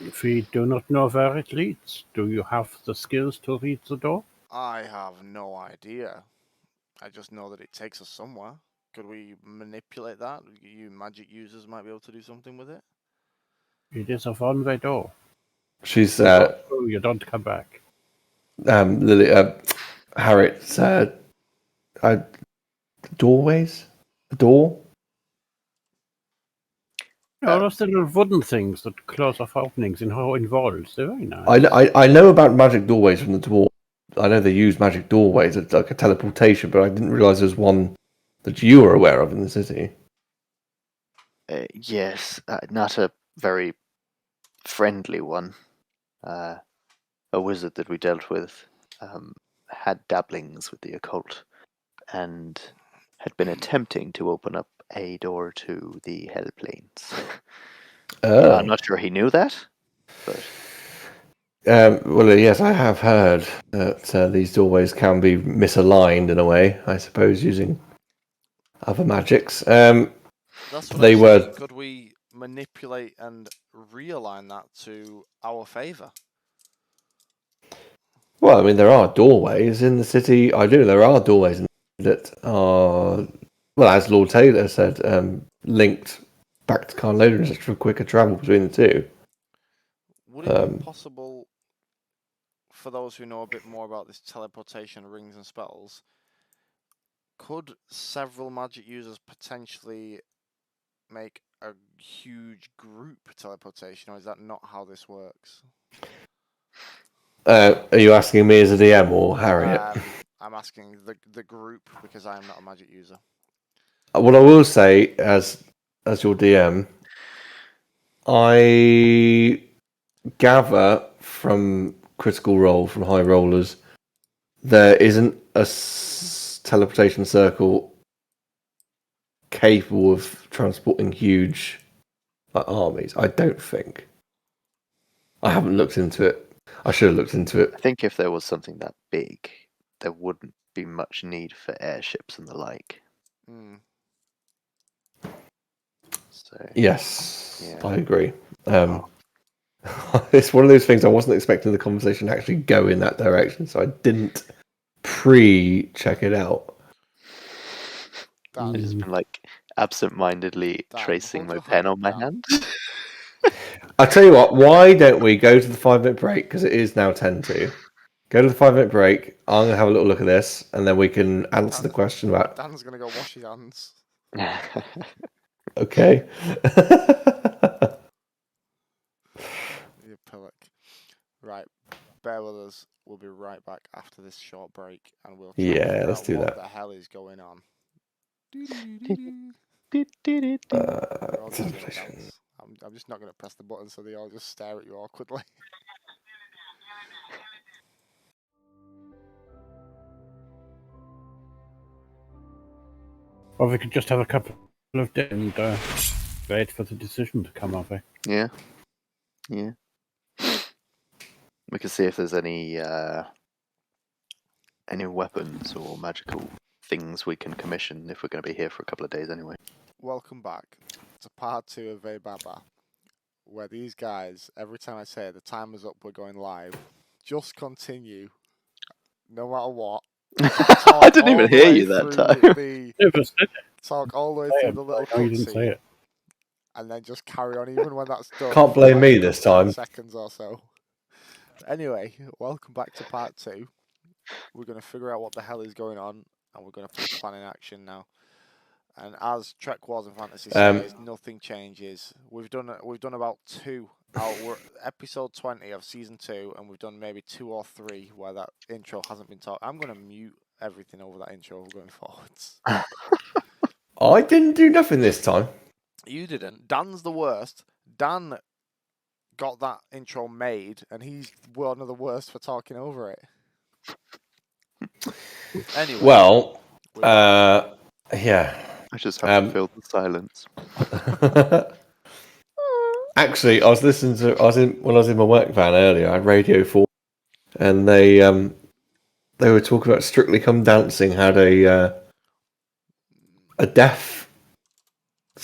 If we do not know where it leads, do you have the skills to read the door? I have no idea. I just know that it takes us somewhere. Could we manipulate that? You magic users might be able to do something with it. It is a one-way door. She's You go through, you don't come back. Lily, Harriet's doorways, a door. No, those little wooden things that close off openings in walls. They're very nice. I know about magic doorways from the dwarf. I know they use magic doorways. It's like a teleportation, but I didn't realize there was one that you were aware of in the city. Yes, not a very friendly one. A wizard that we dealt with had dabblings with the occult and had been attempting to open up a door to the hell planes. Oh. I'm not sure he knew that, but Well, yes, I have heard that these doorways can be misaligned in a way, I suppose, using other magics. That's what They I'm were- saying. Could we manipulate and realign that to our favour? Well, I mean, there are doorways in the city. I do. There are doorways that are, well, as Lord Taylor said, linked back to Carnlodan for quicker travel between the two. Would it be possible, for those who know a bit more about this teleportation rings and spells, could several magic users potentially make a huge group teleportation, or is that not how this works? Are you asking me as a DM or Harriet? I'm asking the group because I am not a magic user. What I will say, as your DM, I gather from Critical Role, from High Rollers, there isn't a teleportation circle capable of transporting huge armies. I don't think. I haven't looked into it. I should have looked into it. I think if there was something that big, there wouldn't be much need for airships and the like. Mm. So Yes, yeah. I agree. It's one of those things I wasn't expecting the conversation to actually go in that direction, so I didn't pre-check it out. I've Dan, just been like absent-mindedly Dan, tracing hold my your pen on my hand hand. I tell you what, why don't we go to the 5-minute break, because it is now 10 to. Go to the 5-minute break, I'm going to have a little look at this, and then we can answer the question about... Dan's gonna go wash his hands. Okay. You pillock. Right, bear with us. We'll be right back after this short break, and we'll try and Yeah, figure let's out do what that. the hell is going on. Do-do-do-do. They're all just doing a Teleportation. dance. I'm just not going to press the button so they all just stare at you awkwardly. Or we could just have a couple of days and wait for the decision to come over. Yeah. Yeah. We can see if there's any weapons or magical things we can commission if we're going to be here for a couple of days anyway. Welcome back to part 2 of Vaybaba, where these guys, every time I say the time is up, we're going live, just continue, no matter what. I didn't even hear you that time. Talk all the way Say through it, the little I know you didn't say cutscene, it. and then just carry on even when that's done. Can't for blame like me a good this 10 time. seconds or so. Anyway, welcome back to part 2. We're going to figure out what the hell is going on, and we're going to put a plan in action now. And as Trek Wars and Fantasy says, nothing changes. We've done about 2. We're episode 20 of season 2, and we've done maybe 2 or 3 where that intro hasn't been taught. I'm going to mute everything over that intro going forwards. I didn't do nothing this time. You didn't. Dan's the worst. Dan got that intro made, and he's one of the worst for talking over it. Anyway. Well, yeah. I just have to fill the silence. Actually, I was listening to. When I was in my work van earlier. I had Radio 4, and they were talking about Strictly Come Dancing had a deaf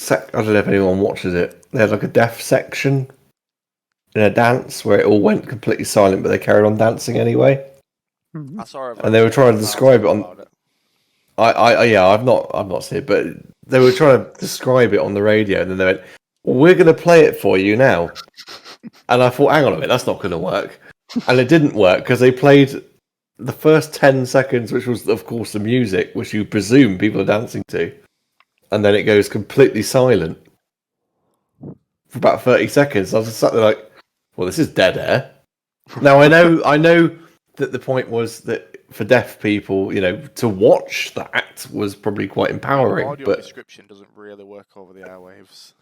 I don't know if anyone watches it. They had like a deaf section in a dance where it all went completely silent, but they carried on dancing anyway. I saw it, And they were trying to describe it on. I've not seen it, but they were trying to describe it on the radio, and then they went, well, "We're going to play it for you now." And I thought, "Hang on a minute, that's not going to work," and it didn't work because they played the first 10 seconds, which was, of course, the music, which you presume people are dancing to, and then it goes completely silent for about 30 seconds. I was just sat there like, "Well, this is dead air." Now I know that the point was that for deaf people, to watch that was probably quite empowering. The audio but description doesn't really work over the airwaves.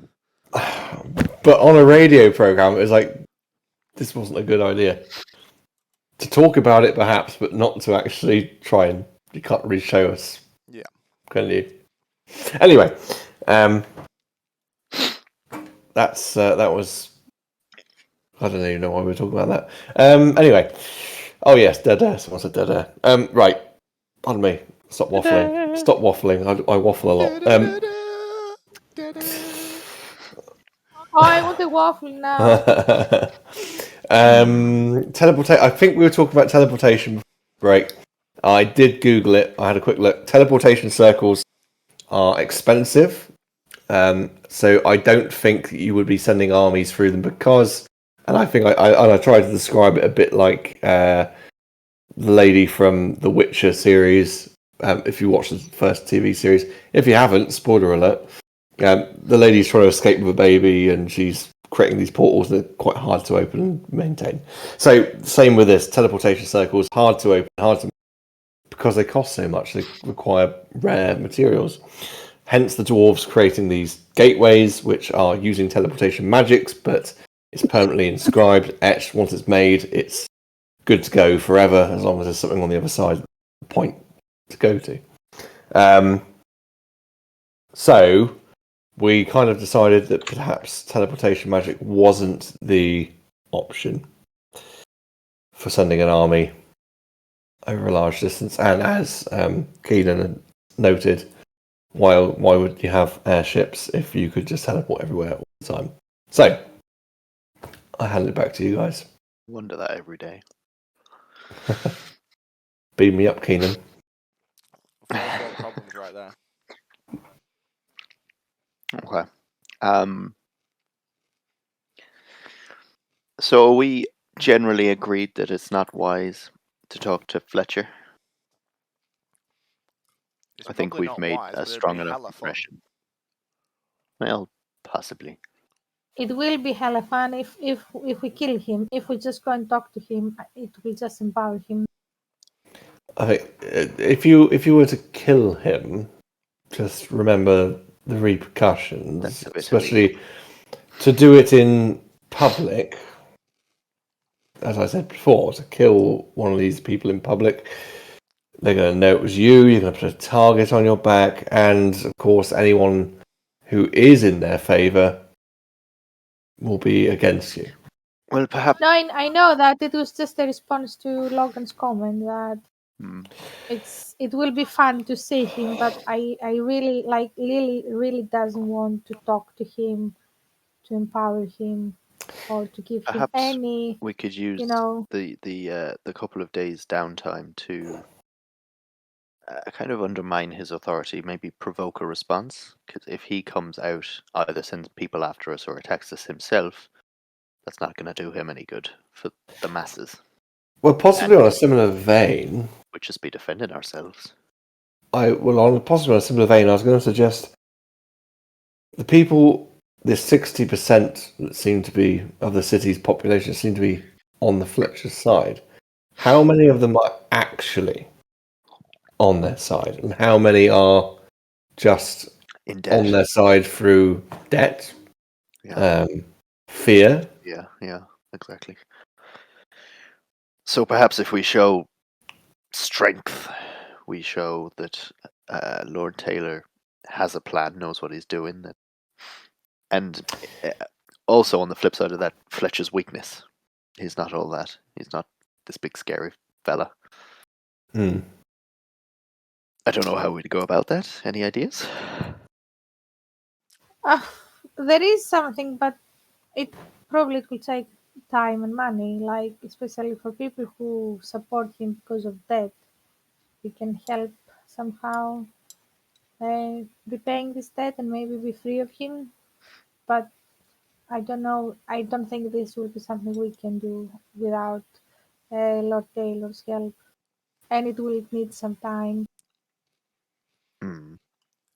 But on a radio program, it was like, this wasn't a good idea. To talk about it, perhaps, but not to actually try and... You can't really show us. Yeah. Can you? Anyway, that was... I don't even know why we were talking about that. Anyway. Oh, yes, dead air. Someone said dead air. Right. Pardon me. Stop waffling. Stop waffling. I waffle a lot. Oh, I want a waffle now. Teleportation. I think we were talking about teleportation before the break. I did Google it. I had a quick look. Teleportation circles are expensive. So I don't think that you would be sending armies through them because... And I think I tried to describe it a bit like the lady from the Witcher series. If you watch the first TV series, if you haven't, spoiler alert. The lady's trying to escape with a baby, and she's creating these portals that are quite hard to open and maintain. So same with this, teleportation circles, hard to open, because they cost so much. They require rare materials. Hence the dwarves creating these gateways, which are using teleportation magics, but it's permanently inscribed, etched. Once it's made, it's good to go forever, as long as there's something on the other side, point to go to. So we kind of decided that perhaps teleportation magic wasn't the option for sending an army over a large distance. And as Keenan noted, why would you have airships if you could just teleport everywhere all the time? So I hand it back to you guys. Wonder that every day. Beam me up, Keenan. First world problems right there. Okay. So are we generally agreed that it's not wise to talk to Fletcher? It's I think probably we've not made wise, a but it'd strong be enough hella fun. impression. Well, possibly. It will be hella fun if we kill him. If we just go and talk to him, it will just empower him. I think if you were to kill him, just remember the repercussions, That's a bit especially to do it in public. As I said before, to kill one of these people in public, they're going to know it was you. You're going to put a target on your back, and of course, anyone who is in their favour will be against you. Well, perhaps. No, I know that it was just a response to Logan's comment that it will be fun to see him, but I really like Lily really doesn't want to talk to him, to empower him, or to give him Perhaps any, we could use you know. the couple of days downtime to kind of undermine his authority, maybe provoke a response. Because if he comes out, either sends people after us or attacks us himself, that's not going to do him any good for the masses. Well, possibly on a similar vein, We'd just be possibly on a similar vein, I was going to suggest the people, the 60% that seem to be of the city's population seem to be on the Fletcher side. How many of them are actually on their side, and how many are just in debt. on their side through debt, fear? Yeah, exactly. So perhaps if we show strength, we show that Lord Taylor has a plan, knows what he's doing, and also on the flip side of that, Fletcher's weakness. He's not all that. He's not this big scary fella. Hmm. I don't know how we'd go about that. Any ideas? There is something, but it probably could take time and money, like especially for people who support him because of debt. We can help somehow repaying this debt and maybe be free of him. But I don't know. I don't think this will be something we can do without Lord Taylor's help, and it will need some time.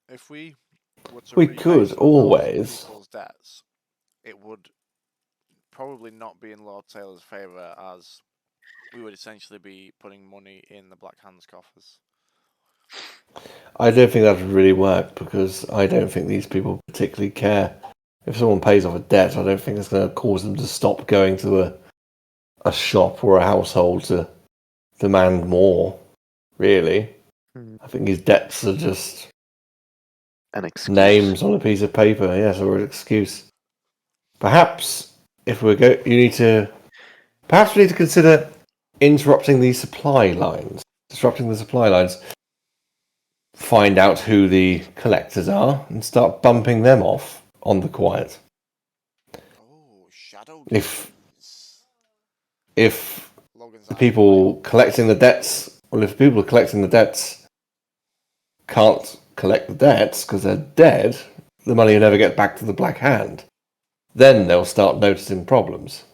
If we were to We repay could some of those always. people's debts, it would probably not be in Lord Taylor's favour, as we would essentially be putting money in the Black Hand's coffers. I don't think that would really work, because I don't think these people particularly care. If someone pays off a debt, I don't think it's going to cause them to stop going to a shop or a household to demand more, really. I think his debts are just An excuse. names on a piece of paper, yes, or an excuse. Perhaps we need to consider disrupting the supply lines. Find out who the collectors are and start bumping them off on the quiet. Oh, shadow If Logan's the eyes people wide. collecting the debts, can't collect the debts because they're dead, the money will never get back to the Black Hand. Then they'll start noticing problems.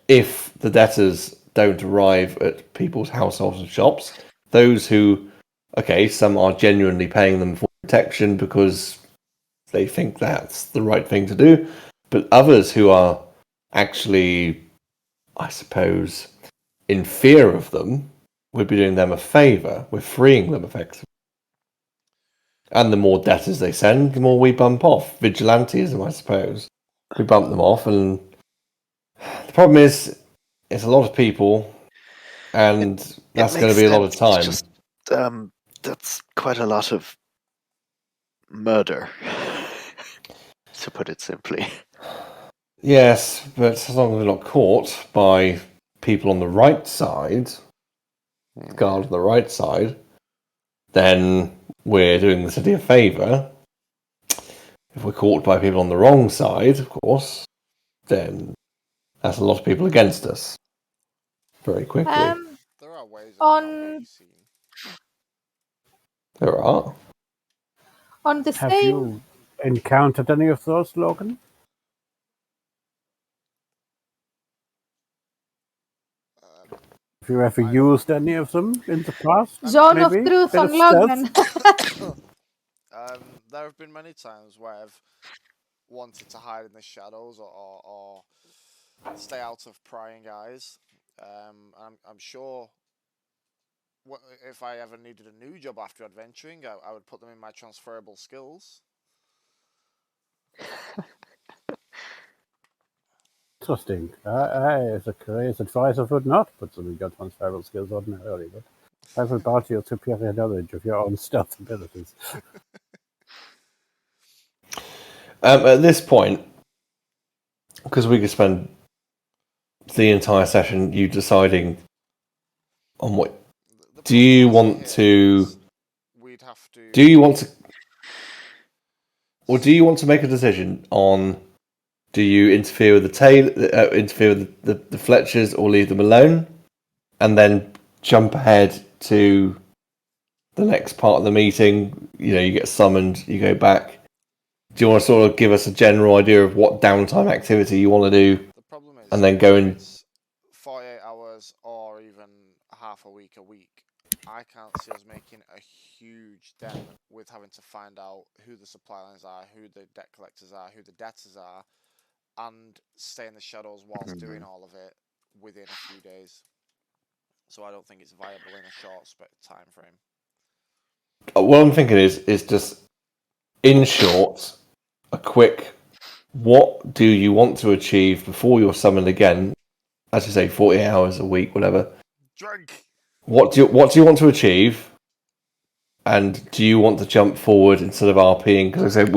If the debtors don't arrive at people's households and shops, those who, some are genuinely paying them for protection because they think that's the right thing to do, but others who are actually, I suppose, in fear of them, would be doing them a favour. We're freeing them effectively. And the more debtors they send, the more we bump off. Vigilantism, I suppose. We bump them off, and the problem is, it's a lot of people, and that's going to be a lot of time. It's just, that's quite a lot of murder, to put it simply. Yes, but as long as we're not caught by people on the right side, guard on the right side, then we're doing the city a favour. If we're caught by people on the wrong side, of course, then that's a lot of people against us. Very quickly. There are ways of not On being seen. There are. on the Have same you encountered any of those, Logan? Have you ever used any of them in the past? zone of maybe? truth Bit on of stealth? Logan. There have been many times where I've wanted to hide in the shadows or stay out of prying eyes. I'm sure if I ever needed a new job after adventuring, I would put them in my transferable skills. Interesting. As a careers advisor, would not put them in your transferable skills ordinarily, but have about your superior knowledge of your own stealth abilities. At this point, because we could spend the entire session you deciding on what do you want to we'd have to do you want to or do you want to make a decision on do you interfere with interfere with the Fletchers or leave them alone and then jump ahead to the next part of the meeting? You get summoned, you go back. Do you want to sort of give us a general idea of what downtime activity you want to do? The problem is, and then go in. It's 48 hours or even half a week. I can't see us making a huge dent with having to find out who the supply lines are, who the debt collectors are, who the debtors are, and stay in the shadows whilst doing all of it within a few days. So I don't think it's viable in a short time frame. What I'm thinking is just, in short, a quick, what do you want to achieve before you're summoned again? As you say, 48 hours a week, whatever. Drink! What do you want to achieve? And do you want to jump forward instead of RPing? Because I said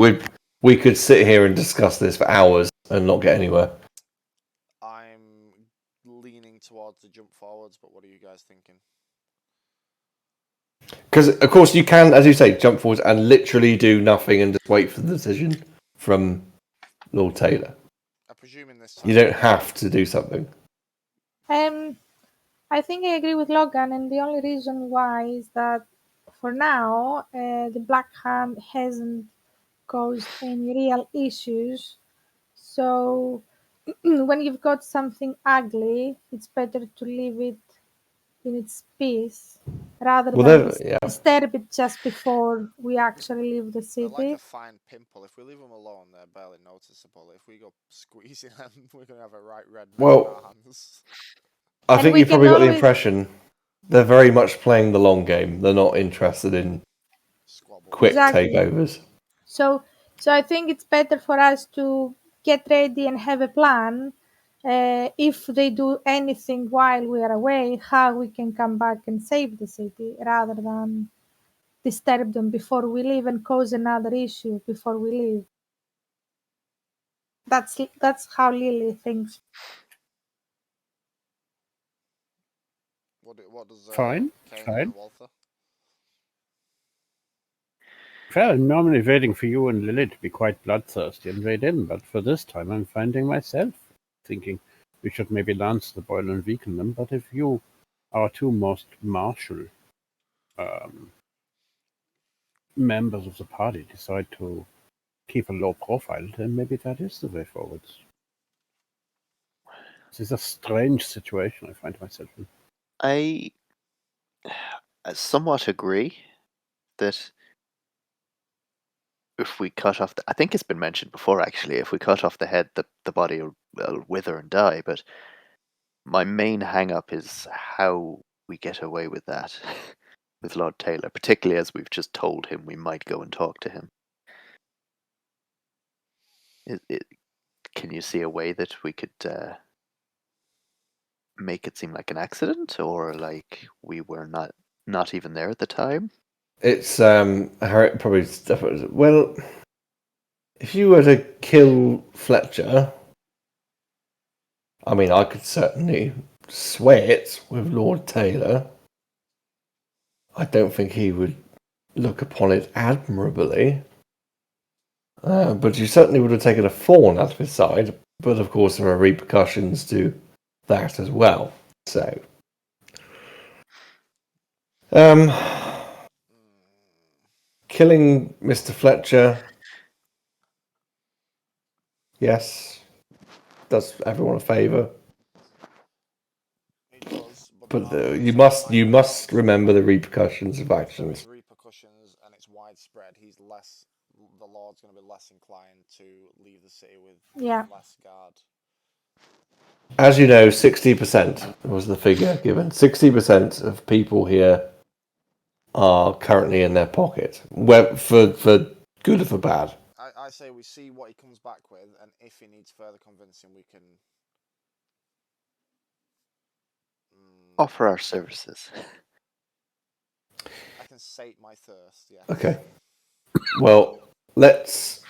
we could sit here and discuss this for hours and not get anywhere. I'm leaning towards the jump forwards, but what are you guys thinking? Because, of course, you can, as you say, jump forward and literally do nothing and just wait for the decision from Lord Taylor. I presume in this time You don't have to do something. I think I agree with Logan, and the only reason why is that for now, the Black Hand hasn't caused any real issues. So when you've got something ugly, it's better to leave it in its peace rather than disturb it just before we actually leave the They're like city. a fine pimple. If we leave them alone, they're barely noticeable. If we go squeezing them, we're going to have a right red mess in our hands. I think you probably got the impression they're very much playing the long game. They're not interested in quick takeovers. So I think it's better for us to get ready and have a plan. If they do anything while we are away, how we can come back and save the city rather than disturb them before we leave and cause another issue before we leave. That's how Lily thinks. What does Fine. and Walther? Well, I'm normally waiting for you and Lily to be quite bloodthirsty and wade in, but for this time I'm finding myself thinking we should maybe lance the boil and weaken them, but if you, our two most martial members of the party, decide to keep a low profile, then maybe that is the way forwards. This is a strange situation I find myself in. I somewhat agree that if we cut off I think it's been mentioned before actually, if we cut off the head, the body will wither and die, but my main hang-up is how we get away with that with Lord Taylor, particularly as we've just told him we might go and talk to him. Can you see a way that we could make it seem like an accident, or like we were not even there at the time? It's probably stuff. Well, if you were to kill Fletcher, I mean, I could certainly sway it with Lord Taylor. I don't think he would look upon it admirably. But you certainly would have taken a thorn out of his side. But of course, there are repercussions to that as well. So, killing Mr. Fletcher, yes, does everyone a favour. It does, But there are you also must remember the repercussions of there actions. is repercussions, and it's widespread. The Lord's going to be less inclined to leave the city with Yeah. less guard. As you know, 60% was the figure given. 60% of people here are currently in their pocket, for good or for bad. I say we see what he comes back with, and if he needs further convincing, we can Offer our services. I can sate my thirst. Yeah. Okay. Well, let's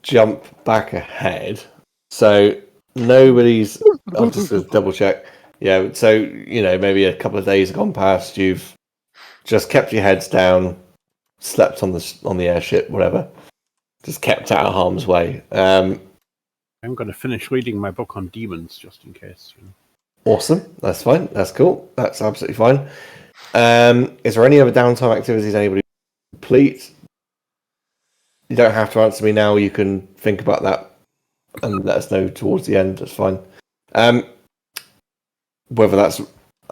jump back ahead. So nobody's. I'll just double check. Yeah. So maybe a couple of days have gone past. You've just kept your heads down, slept on the airship, whatever. Just kept out of harm's way. I'm going to finish reading my book on demons just in case. Awesome. That's fine. That's cool. That's absolutely fine. Is there any other downtime activities anybody complete? You don't have to answer me now. You can think about that and let us know towards the end. That's fine. Whether that's,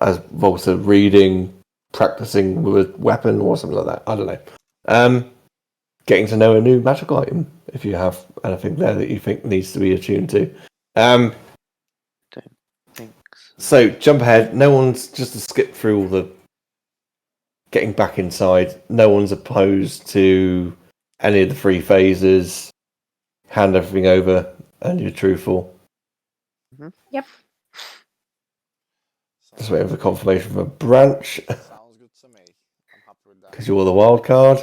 as Volta, reading, practicing with a weapon or something like that. I don't know. Getting to know a new magical item, if you have anything there that you think needs to be attuned to. Don't think So jump ahead. No one's just to skip through all the getting back inside. No one's opposed to any of the 3 phases. Hand everything over, and you're truthful. Yep. Just waiting for confirmation from a branch. Sounds good to me. I'm happy with that. Because you're the wild card.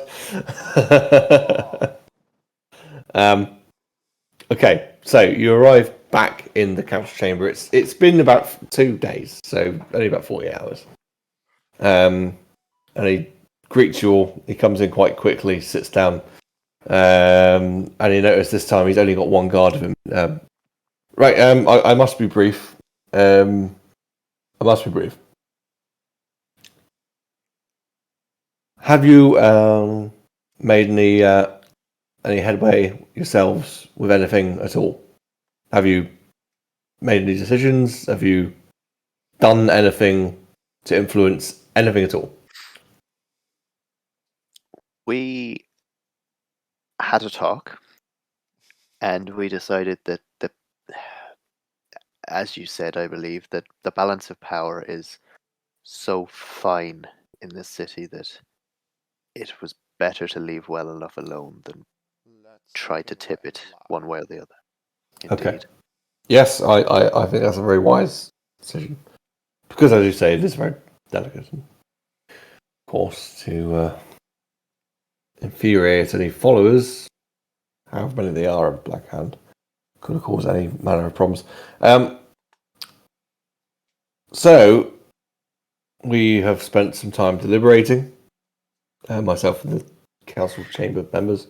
Okay, so you arrive back in the council chamber. It's been about 2 days, so only about 40 hours. And he greets you all. He comes in quite quickly, sits down, and you notice this time he's only got 1 guard of him. Right, I must be brief. Have you made any headway yourselves with anything at all? Have you made any decisions? Have you done anything to influence anything at all? we had a talk, and we decided that as you said, I believe that the balance of power is so fine in this city that it was better to leave well enough alone than Let's try to give tip it it a one lie. way or the other. Okay. Indeed. Yes, I think that's a very wise decision. Because, as you say, it is very delicate. And of course, to infuriate any followers, however many they are of Black Hand, could have caused any manner of problems. So, we have spent some time deliberating, myself and the council chamber members.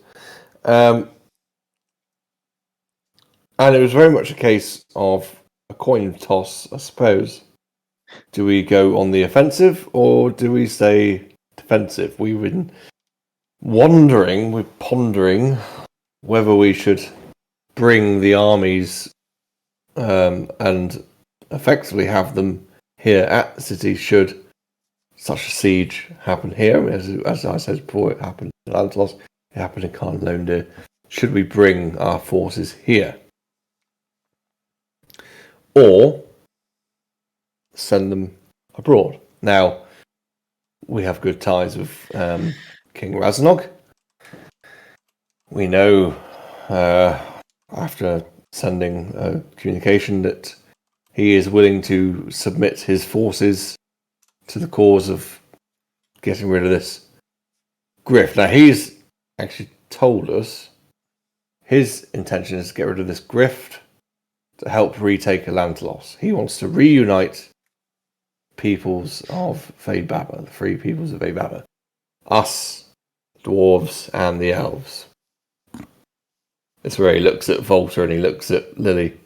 And it was very much a case of a coin toss, I suppose. Do we go on the offensive or do we stay defensive? We've been we're pondering whether we should bring the armies and effectively have them here at the city should such a siege happen here. As I said before, it happened in Lantos, it happened in Carnlonde. Should we bring our forces here? Or send them abroad? Now, we have good ties with King Raznog. We know after sending a communication that he is willing to submit his forces to the cause of getting rid of this grift. Now, he's actually told us his intention is to get rid of this grift to help retake Atlantalos. He wants to reunite peoples of Vaybaba, the 3 peoples of Vaybaba. Us, dwarves, and the elves. It's where he looks at Volta and he looks at Lily.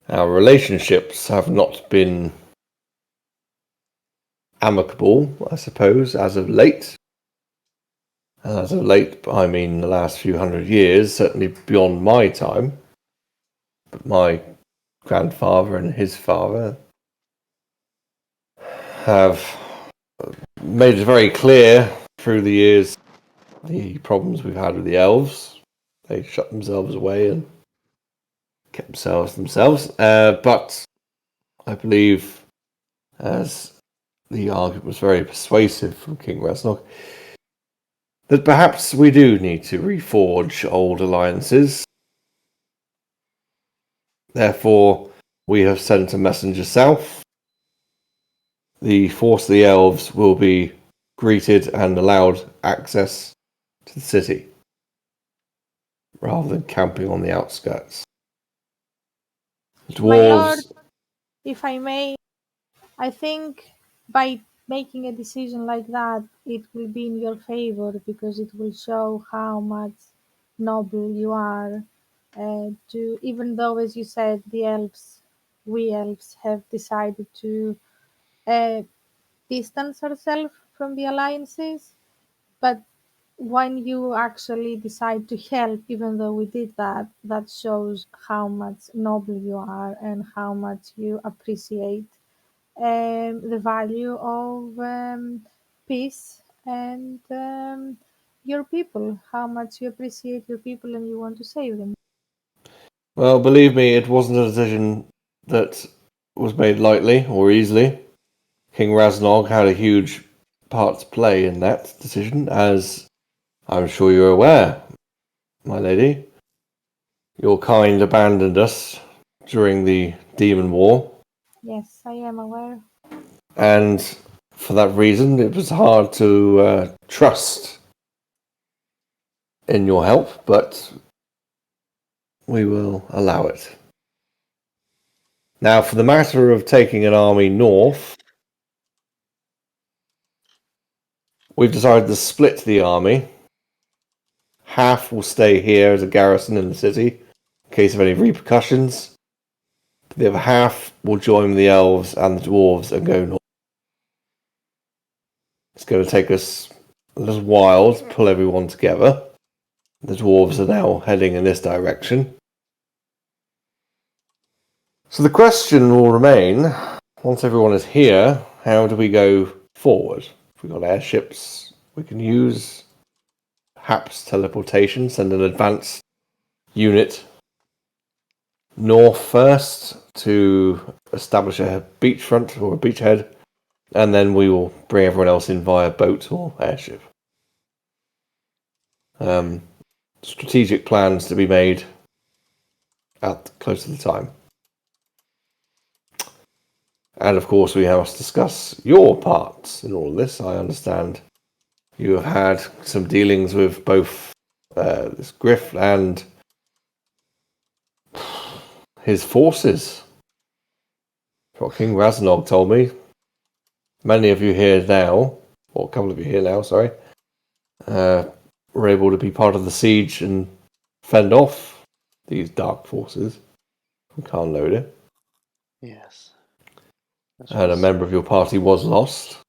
Our relationships have not been amicable, I suppose, as of late. And as of late, I mean the last few hundred years, certainly beyond my time. But my grandfather and his father have made it very clear through the years the problems we've had with the elves. They shut themselves away and kept themselves. But I believe, as the argument was very persuasive from King Rasnog, that perhaps we do need to reforge old alliances. Therefore, we have sent a messenger south. The force of the elves will be greeted and allowed access to the city, rather than camping on the outskirts. The My lord, dwarves, if I may, I think by making a decision like that, it will be in your favor because it will show how much noble you are. To even though, as you said, we elves, have decided to uh, distance ourselves from the alliances, but when you actually decide to help, even though we did that, that shows how much noble you are and how much you appreciate the value of peace and your people, how much you appreciate your people and you want to save them. well, believe me, it wasn't a decision that was made lightly or easily. King Rasnog had a huge part to play in that decision, as I'm sure you're aware, my lady. Your kind abandoned us during the Demon War, Yes, I am aware. and for that reason, it was hard to trust in your help, but we will allow it. Now, for the matter of taking an army north, we've decided to split the army. Half will stay here as a garrison in the city in case of any repercussions. The other half will join the elves and the dwarves and go north. It's going to take us a little while to pull everyone together. The dwarves are now heading in this direction. So the question will remain, once everyone is here, how do we go forward? If we've got airships we can use, perhaps teleportation, send an advanced unit north first to establish a beachfront or a beachhead, and then we will bring everyone else in via boat or airship. Strategic plans to be made at close to the time. And of course, we must discuss your parts in all this. I understand you have had some dealings with both this Griff and his forces. What King Raznog told me. Many of you here now, or a couple of you here now, sorry, were able to be part of the siege and fend off these dark forces from Carnloda. Yes. That And a was member of your party was lost.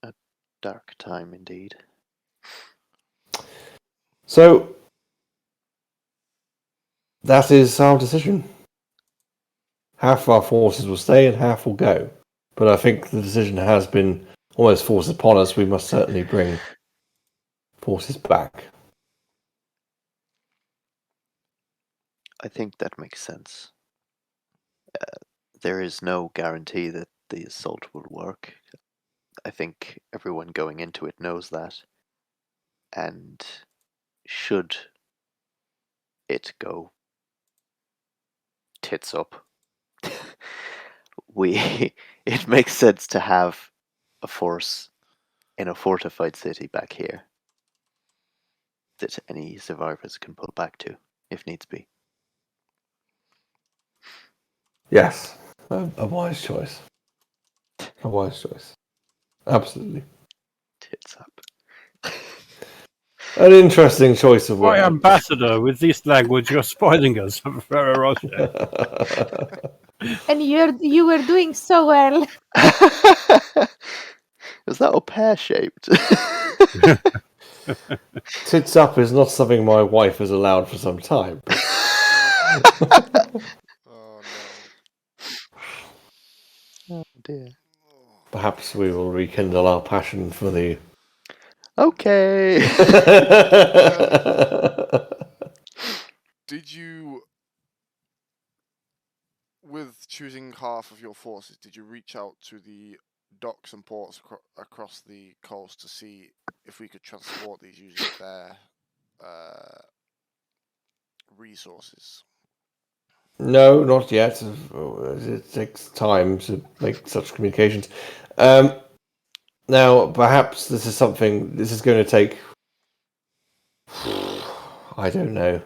a dark time indeed. So, that is our decision. Half of our forces will stay and half will go. But I think the decision has been almost forced upon us. We must certainly bring forces back. I think that makes sense. There is no guarantee that the assault will work. I think everyone going into it knows that. And should it go tits up, it makes sense to have a force in a fortified city back here that any survivors can pull back to if needs be. Yes, a wise choice. A wise choice. Absolutely. Tits up. An interesting choice of Why, words. Ambassador, with this language you're spoiling us for Russia. And you were doing so well. Is that a pear shaped? Tits up is not something my wife has allowed for some time. Oh no. Oh dear. Perhaps we will rekindle our passion for the. Okay. Did you, with choosing half of your forces, did you reach out to the docks and ports across the coast to see if we could transport these using their resources? No, not yet. It takes time to make such communications. Now, perhaps this is something. This is going to take. I don't know.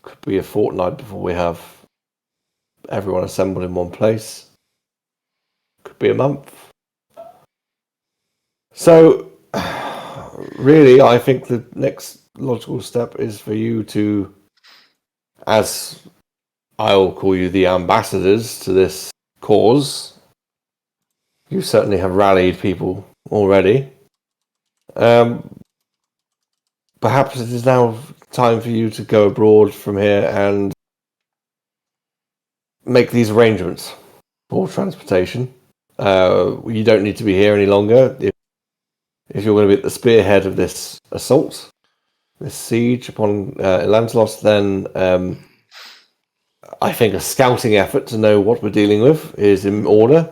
Could be a fortnight before we have everyone assembled in one place. Could be a month. So, really, I think the next logical step is for you to, as I'll call you the ambassadors to this cause. You certainly have rallied people already. Perhaps it is now time for you to go abroad from here and make these arrangements for transportation. You don't need to be here any longer. If you're going to be at the spearhead of this assault, this siege upon Lanzalos, then I think a scouting effort to know what we're dealing with is in order.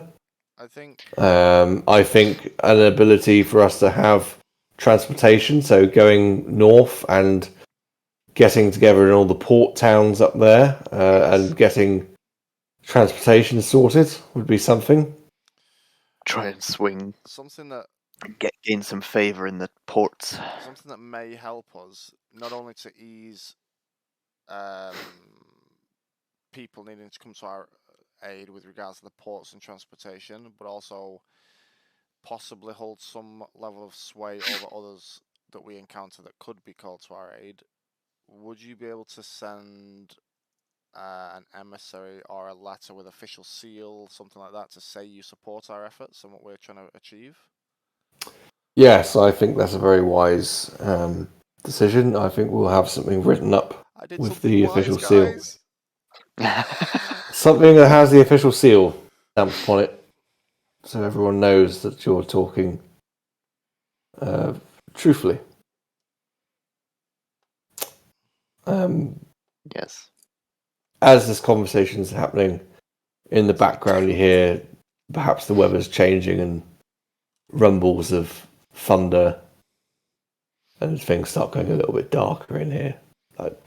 I think. I think an ability for us to have transportation, so going north and getting together in all the port towns up there and getting transportation sorted would be something. Try and swing. Something that Gain some favor in the ports. something that may help us not only to ease people needing to come to our aid with regards to the ports and transportation, but also possibly hold some level of sway over others that we encounter that could be called to our aid. Would you be able to send an emissary or a letter with official seal, something like that, to say you support our efforts and what we're trying to achieve? Yes, I think that's a very wise decision. I think we'll have something written up with the official seal. Something that has the official seal stamped upon it, so everyone knows that you're talking truthfully. Yes. As this conversation is happening, in the background you hear perhaps the weather's changing and rumbles of thunder, and things start going a little bit darker in here. Like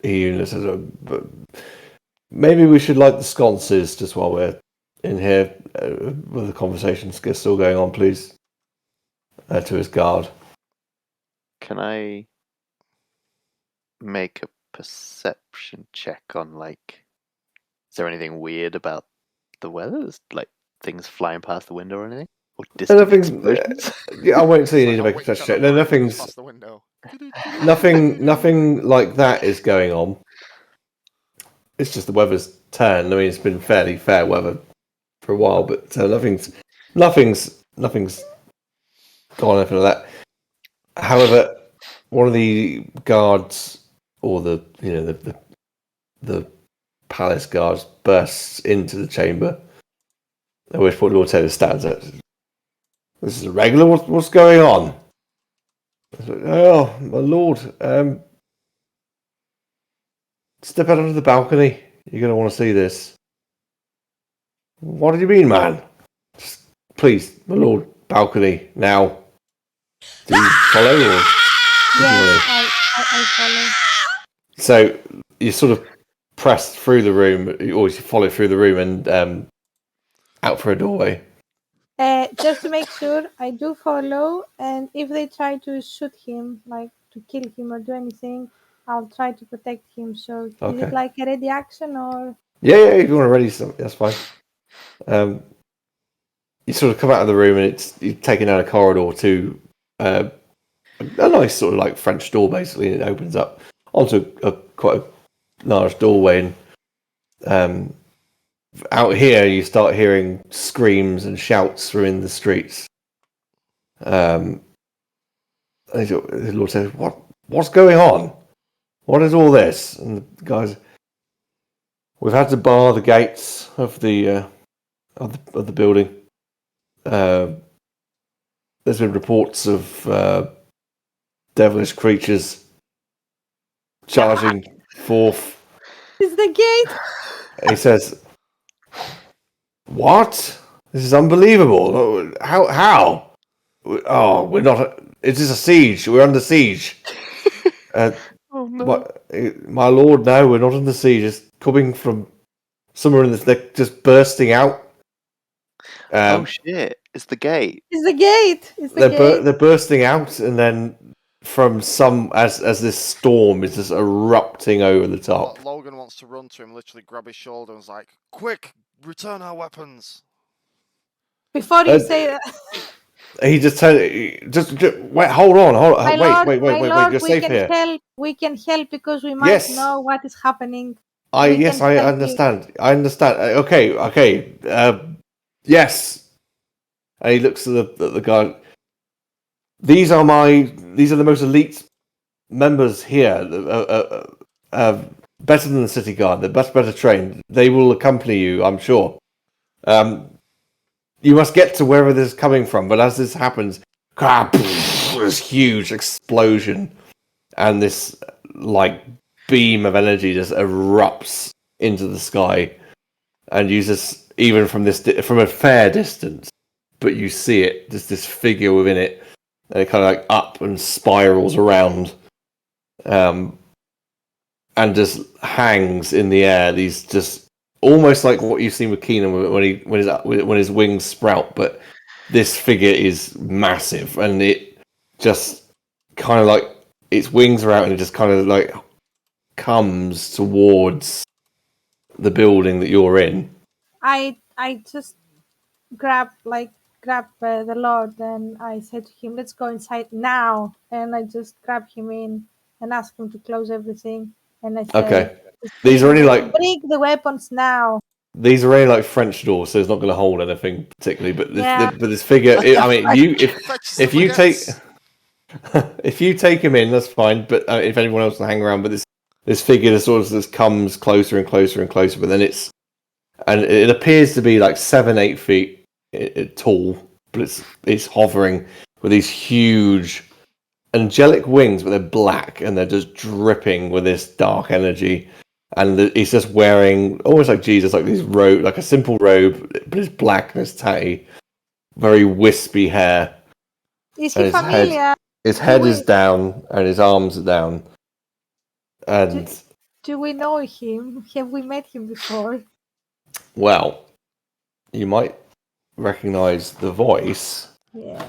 he says, "But maybe we should light the sconces just while we're in here with the conversation still going on, please." To his guard. Can I make a perception check on, like, is there anything weird about the weather? Is, like, things flying past the window or anything? Or distant explosions? Yeah, I won't say you need to Like make a witch perception on check. No, a bridge nothing's past the window. nothing like that is going on. It's just the weather's turned. I mean, it's been fairly fair weather for a while, but nothing's gone anything like that. However, one of the guards, or the palace guards, bursts into the chamber. At which point, Lord Taylor stands up. This is irregular. What's going on? Oh, my lord. Step out onto the balcony. You're going to want to see this. What do you mean, man? Just, please, my lord, balcony, now. Do you follow? Or Yes, I follow. So you sort of press through the room, or you follow through the room and out for a doorway. Just to make sure, I do follow, and if they try to shoot him, like to kill him or do anything, I'll try to protect him. So is Okay. it like a ready action or? Yeah, if you want to ready something, that's fine. You sort of come out of the room and you're taken down a corridor to a nice sort of like French door, basically, and it opens up onto quite a large doorway. And out here, you start hearing screams and shouts through in the streets. And the Lord says, "What's going on? What is all this?" And the guys, "We've had to bar the gates of the building. There's been reports of devilish creatures charging forth." It's the gate. He says, "What? This is unbelievable. How? Oh, we're not. It is a siege. We're under siege." Oh no! My lord, no, we're not under siege. It's coming from somewhere in this. They're just bursting out. Oh shit! It's the gate. It's the gate. It's the gate. They're bursting out, and then from some as this storm is just erupting over the top. Logan wants to run to him, literally grab his shoulder, and is like, "Quick, return our weapons." Before you say that, He just wait. Hold on. my lord, Wait. Lord, You're safe here. help. We can help because we might Yes. know what is happening. I We can help you. understand. I understand. Okay. Yes. And he looks at the guy. These are the most elite members here. Better than the city guard. They're better trained. They will accompany you, I'm sure. You must get to wherever this is coming from. But as this happens, this huge explosion, and this like beam of energy just erupts into the sky, and you just even from a fair distance, but you see it, just this figure within it, and it kind of like up and spirals around, and just hangs in the air. These just almost like what you've seen with Keenan when his wings sprout, but this figure is massive, and it just kind of like its wings are out, and it just kind of like comes towards the building that you're in. I just grab the Lord, and I said to him, "Let's go inside now." And I just grab him in and ask him to close everything. And I said, Okay. These are only like bring the weapons now. These are only like French doors, so it's not going to hold anything particularly. But Yeah. this figure, I mean, if you take if you take him in, that's fine. But if anyone else can hang around, but this figure just comes closer and closer and closer. But then it appears to be like 7-8 feet tall, but it's hovering with these huge angelic wings, but they're black and they're just dripping with this dark energy. And he's just wearing almost like Jesus, like this robe, like a simple robe, but it's black and it's tatty, very wispy hair. Is he familiar? His head is down and his arms are down. And do we know him? Have we met him before? Well, you might recognize the voice. Yeah.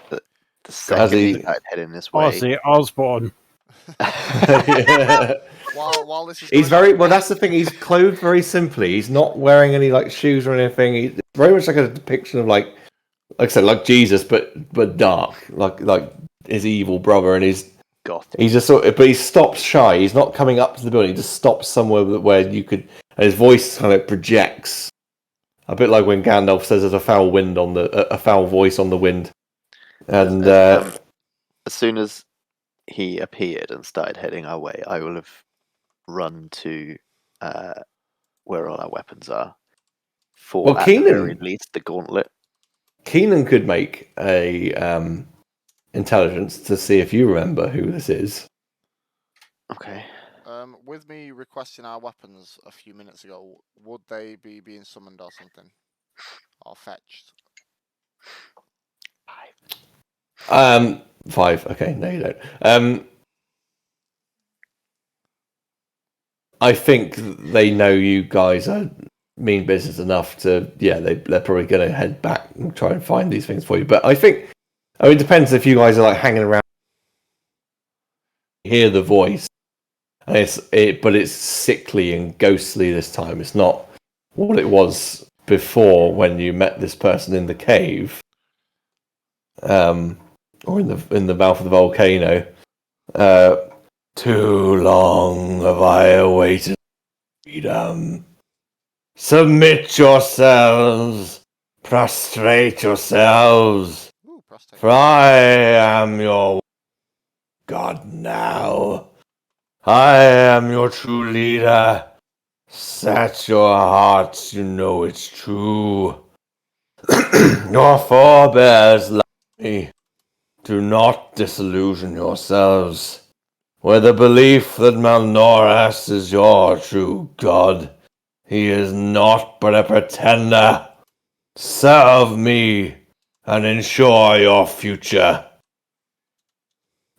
The second he started heading this way. Ozzy Osbourne. While this is he's very well. That's the thing. He's clothed very simply. He's not wearing any like shoes or anything. It's very much like a depiction of like I said, like Jesus, but dark, like his evil brother, and he's just but he stops shy. He's not coming up to the building. He just stops somewhere where you could, and his voice kind of projects, a bit like when Gandalf says, "There's a foul wind on a foul voice on the wind," and as soon as he appeared and started heading our way, I will have run to where all our weapons are. At the very least, the gauntlet. Keenan could make a intelligence to see if you remember who this is. Okay. With me requesting our weapons a few minutes ago, would they be being summoned or something? Or fetched? 5. Okay, no, you don't. I think they know you guys are mean business enough to, they're probably going to head back and try and find these things for you. But I think, it depends if you guys are like hanging around, hear the voice, and but it's sickly and ghostly this time. It's not what it was before when you met this person in the cave. or in the mouth of the volcano. Too long have I awaited freedom. Submit yourselves, prostrate yourselves, Ooh, prostate. for I am your God now. I am your true leader. Set your hearts, you know it's true. Your forebears love me. Do not disillusion yourselves with the belief that Malnoras is your true God. He is not but a pretender. Serve me and ensure your future.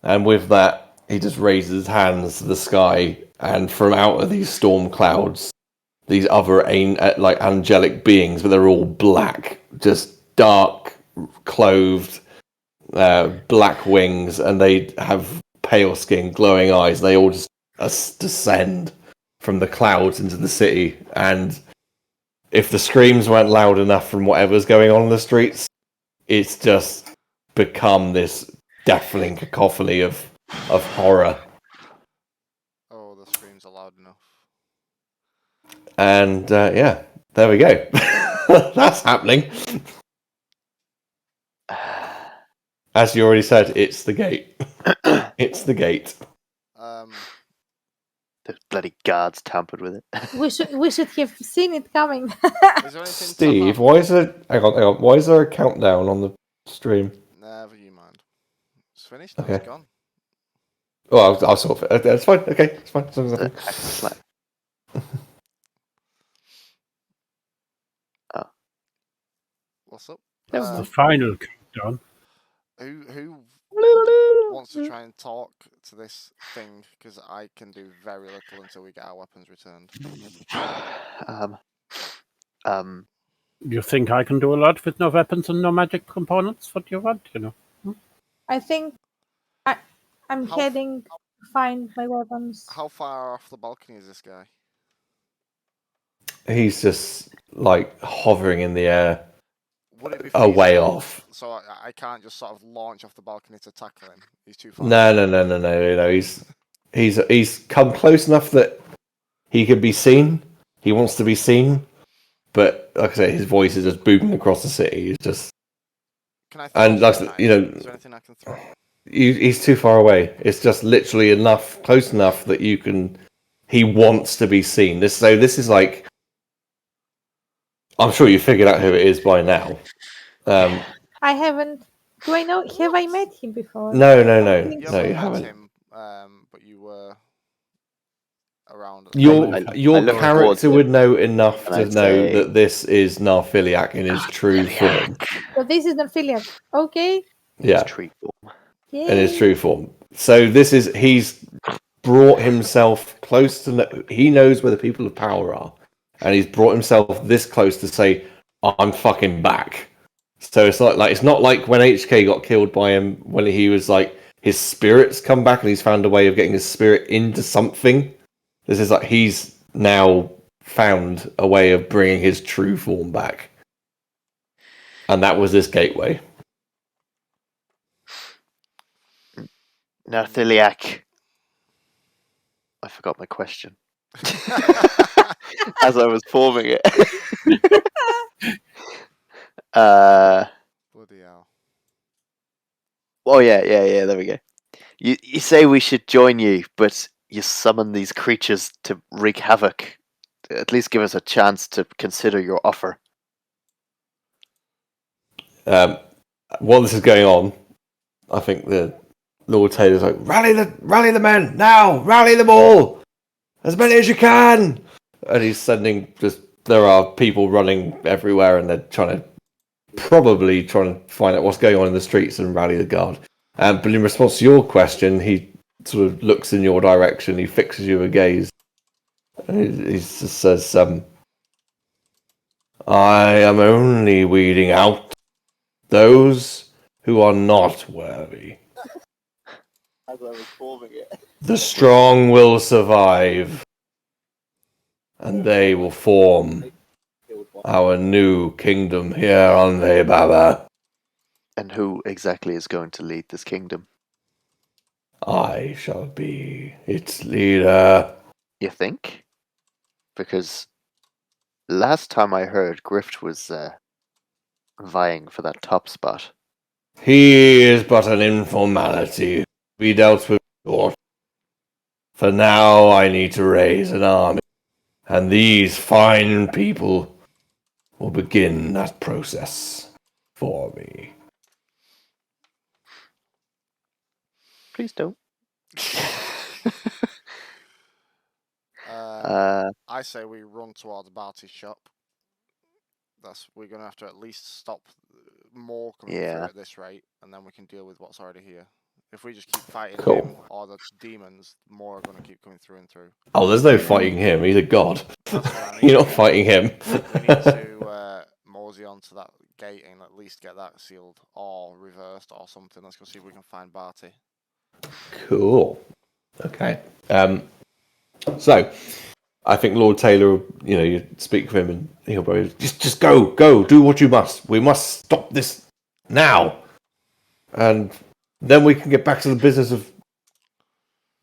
And with that, he just raises his hands to the sky, and from out of these storm clouds, these other like angelic beings, but they're all black, just dark, clothed, black wings, and they have pale skin, glowing eyes. They all just descend from the clouds into the city, and if the screams weren't loud enough from whatever's going on in the streets, it's just become this deafening cacophony of horror. Oh, the screams are loud enough. And yeah, there we go. That's happening. As you already said, it's the gate. It's the gate. The bloody guards tampered with it. We should have seen it coming. Is there anything Steve, to why is there? Hang on. Why is there a countdown on the stream? Never you mind. It's finished. No, Okay. It's gone. Oh, I'll sort it. It's fine. Okay, it's fine. As long as I Slack. What's up? That's the final countdown. Who wants to try and talk to this thing? Because I can do very little until we get our weapons returned. You think I can do a lot with no weapons and no magic components? What do you want, you know? I think I'm heading to find my weapons. How far off the balcony is this guy? He's just like hovering in the air, Would it be a way feasible- off. So I can't just sort of launch off the balcony to tackle him. He's too far. No. He's come close enough that he could be seen. He wants to be seen, but like I say, his voice is just booming across the city. He's just Can I throw and like something at you him? know, Is there anything I can throw? he's too far away. It's just literally close enough that you can. He wants to be seen. This is like. I'm sure you figured out who it is by now. I haven't. Do I know? Have I met him before? No, You you met haven't. him, but you were around. Your I character look towards would him know enough and to I'd know say- that this is Narphiliac in his true form. So this is the Philiac. Okay. Yeah, Tree form. Yay. in his true form. So he's brought himself close to. He knows where the people of power are, and he's brought himself this close to say, "I'm fucking back." So it's not like when HK got killed by him when he was like his spirit's come back and he's found a way of getting his spirit into something. This is like he's now found a way of bringing his true form back, and that was this gateway. Narthiliac. I forgot my question as I was forming it. Bloody hell. Oh yeah. There we go. You say we should join you, but you summon these creatures to wreak havoc. At least give us a chance to consider your offer. While this is going on, I think the Lord Taylor's like, rally the men now, rally them all, as many as you can. And he's sending there are people running everywhere, and they're probably trying to find out what's going on in the streets and rally the guard. But in response to your question, he sort of looks in your direction. He fixes you a gaze. And he just says, I am only weeding out those who are not worthy. As I was forming it. The strong will survive, and they will form our new kingdom here on Vaybaba. And who exactly is going to lead this kingdom? I shall be its leader. You think? Because last time I heard, Grift was vying for that top spot. He is but an informality. We dealt with short. For now, I need to raise an army, and these fine people will begin that process for me. Please don't. I say we run towards Barty's shop. We're gonna have to at least stop more coming through at this rate, and then we can deal with what's already here. If we just keep fighting Cool. him or the demons, more are gonna keep coming through and through. Oh, there's no fighting him. He's a god. That's what I mean. You're not fighting him. We need to mosey onto that gate and at least get that sealed or reversed or something. Let's go see if we can find Barty. Cool. Okay. So, I think Lord Taylor, you speak with him and he'll probably just go, do what you must. We must stop this now. And then we can get back to the business of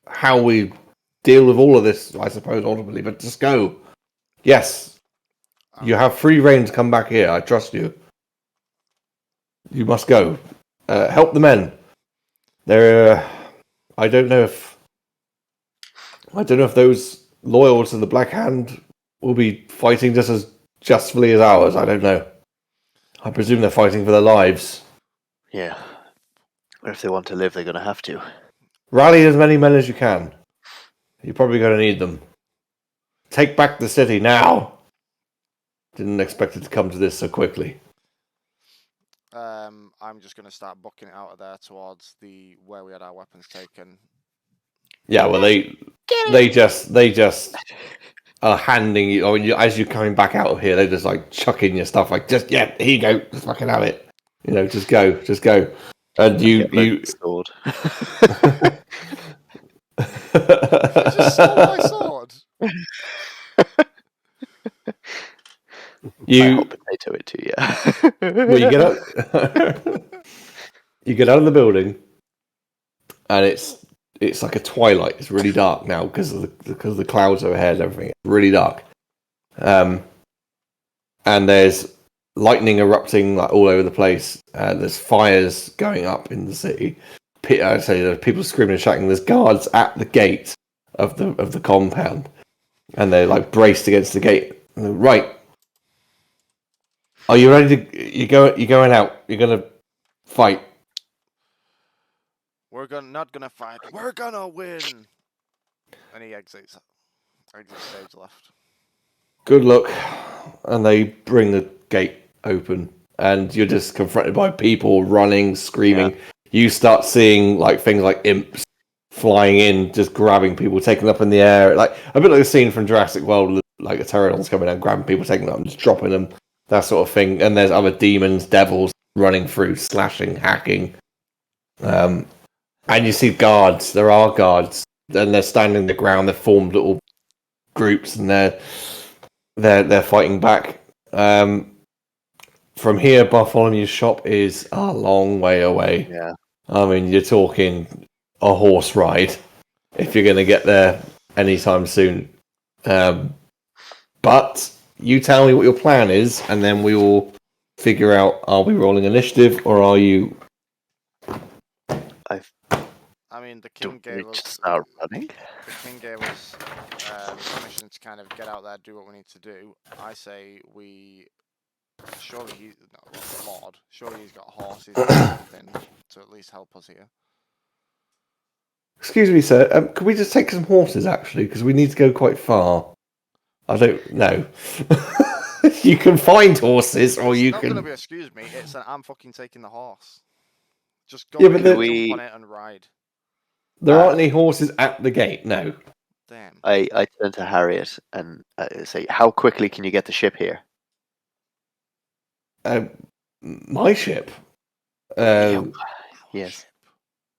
how we deal with all of this, I suppose, ultimately. But just go. Yes. You have free reign to come back here. I trust you. You must go. Help the men. I don't know if those loyal to the Black Hand will be fighting just as justly as ours. I don't know. I presume they're fighting for their lives. Yeah. But if they want to live, they're going to have to. Rally as many men as you can. You're probably going to need them. Take back the city now. Didn't expect it to come to this so quickly. I'm just going to start booking it out of there towards where we had our weapons taken. Yeah, well, they just are handing you. I mean, as you're coming back out of here, they're just like chucking your stuff. Like, here you go, just fucking have it. Just go. And you sword. You just stole my sword. I hope potato it to you. Well, you get up. You get out of the building, and it's like a twilight. It's really dark now because of the clouds overhead and everything. It's really dark. And there's lightning erupting like all over the place. There's fires going up in the city. I say there's people screaming and shouting. There's guards at the gate of the compound, and they're like braced against the gate. Right. Are you ready to? You're going out. You're gonna fight. We're not gonna fight. We're gonna win. And he exits stage left. Good luck. And they bring the gate open, and you're just confronted by people running, screaming. Yeah. You start seeing like things like imps flying in, just grabbing people, taking them up in the air, like a bit like the scene from Jurassic World, like a pterodon's coming down, grabbing people, taking them up, and just dropping them, that sort of thing. And there's other demons, devils running through, slashing, hacking. And you see guards. There are guards, and they're standing on the ground. They've formed little groups, and they're fighting back. From here, Bartholomew's shop is a long way away. Yeah, I mean, you're talking a horse ride if you're going to get there anytime soon. But you tell me what your plan is, and then we will figure out: are we rolling initiative, or are you? I mean, the king gave us start running. The king gave us permission to kind of get out there, do what we need to do. I say we. Surely Lord. Surely he's got horses or something to at least help us here. Excuse me, sir. Can we just take some horses, actually? Because we need to go quite far. I don't know. You can find horses, or you can... It's not going to be excuse me. It's an I'm fucking taking the horse. Just go jump on it and ride. There aren't any horses at the gate, no. Damn. I turn to Harriet and say, how quickly can you get the ship here? My ship? Yes.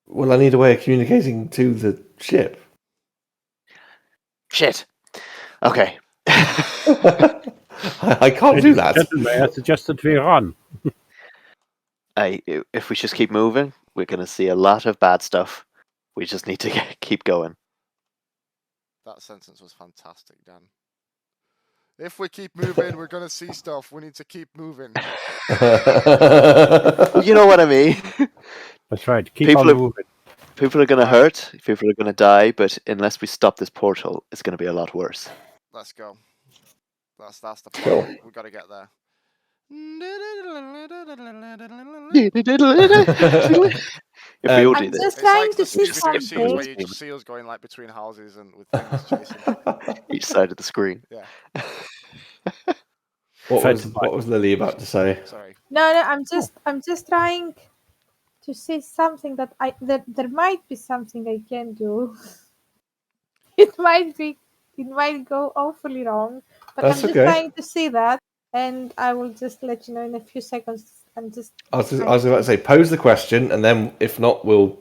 Well, I need a way of communicating to the ship. Shit. Okay. I can't do that. Gentlemen, I suggest that we run. if we just keep moving, we're going to see a lot of bad stuff. We just need to keep going. That sentence was fantastic, Dan. If we keep moving, we're gonna see stuff. We need to keep moving. You know what I mean? That's right. Keep People on are- moving. People are going to hurt. People are going to die. But unless we stop this portal, it's going to be a lot worse. Let's go. That's the plan. Cool. We gotta get there. If we all do I'm this, just It's trying like to the see Scooby-Doo scenes where something. you just see us going like between houses and with things chasing. each side of the screen. Yeah. What was Lily about to say? Sorry. No, I'm just trying to see something that there might be something I can do. It might go awfully wrong, but That's I'm just okay. trying to see that, and I will just let you know in a few seconds. I'm just. I was about to say, pose the question, and then if not, we'll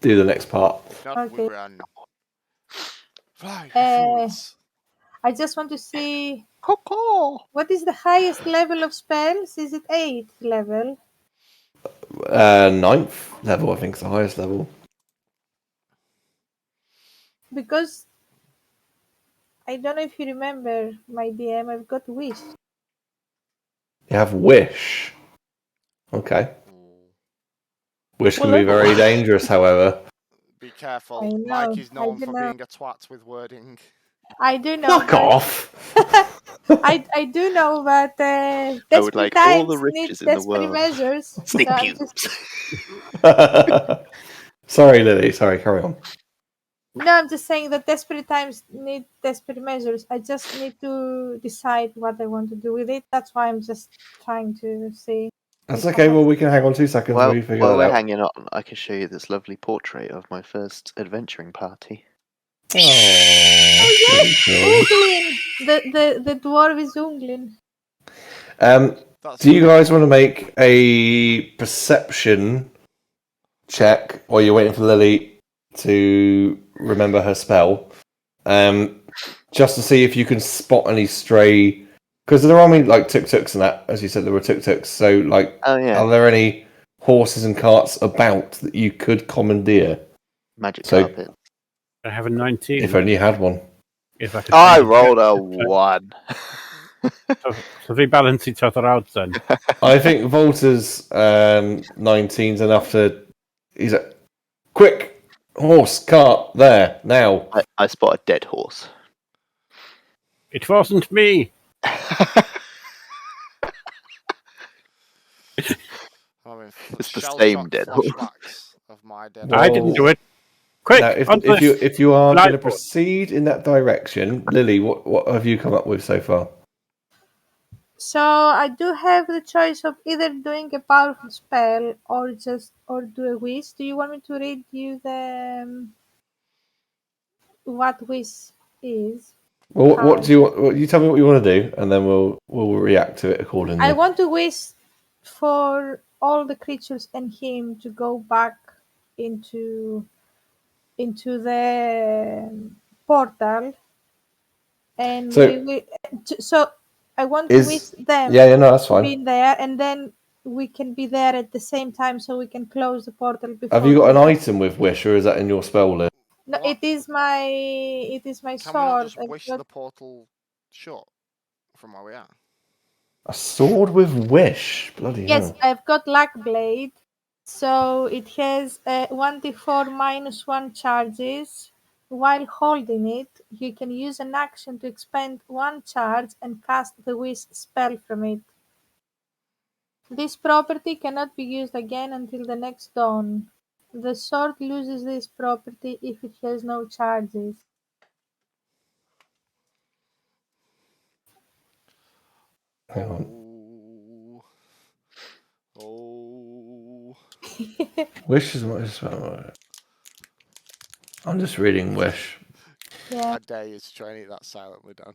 do the next part. If not, we Okay. run. Fly, Uh, fools. I just want to see Caw-caw. what is the highest level of spells. Is it 8th level? 9th level, I think, is the highest level. Because I don't know if you remember my DM. I've got wish. You have wish. Okay. Wish can Well, be very dangerous, however. Be careful. I know, Mike is known I for know. being a twat with wording. I do know. Fuck but- off! I do know, but I would desperate like all times the need riches in the desperate world. measures. Snake So I'm pubes. Sorry, Lily. Sorry, carry on. No, I'm just saying that desperate times need desperate measures. I just need to decide what I want to do with it. That's why I'm just trying to see. That's if I okay. have- Well, we can hang on 2 seconds while Well, you figure while that we're out. hanging on, I can show you this lovely portrait of my first adventuring party. Oh, Unglin! The dwarf is Unglin. That's Do you guys want to make a perception check while you're waiting for Lily to remember her spell? Just to see if you can spot any stray. Because there are like tuk-tuks and that. As you said, there were tuk-tuks. So, like, Oh yeah, are there any horses and carts about that you could commandeer? magic So- carpet. I have a 19. If only you had one. If I could I find it. rolled a 1. So they balance each other out then. I think Volta's 19's enough to. He's a quick horse cart there now. I spot a dead horse. It wasn't me. having It's the shell same shock dead horse. flashbacks of my dead. Well, I didn't do it. Quick, Now, onto if this. you are Light going to bulb. proceed in that direction, Lily, what have you come up with so far? So I do have the choice of either doing a powerful spell or do a wish. Do you want me to read you the what wish is? Well, what do you want? You tell me what you want to do, and then we'll react to it accordingly. I want to wish for all the creatures and him to go back into the portal, and so I want to wish them Yeah, no, that's fine. being there, and then we can be there at the same time, so we can close the portal before. Have you got an item with wish, or is that in your spell list? No, What? it is my Can we not sword. just I've wish got- the portal shut from where we are? A sword with wish. Bloody Yes, hell. I've got Black Blade, so it has 1d4 -1 charges. While holding it, you can use an action to expend 1 charge and cast the wish spell from it. This property cannot be used again until the next dawn. The sword loses this property if it has no charges. Hang on. Oh. Wish is what is. I'm just reading wish. Yeah. I dare you to try and eat that silently, Dan.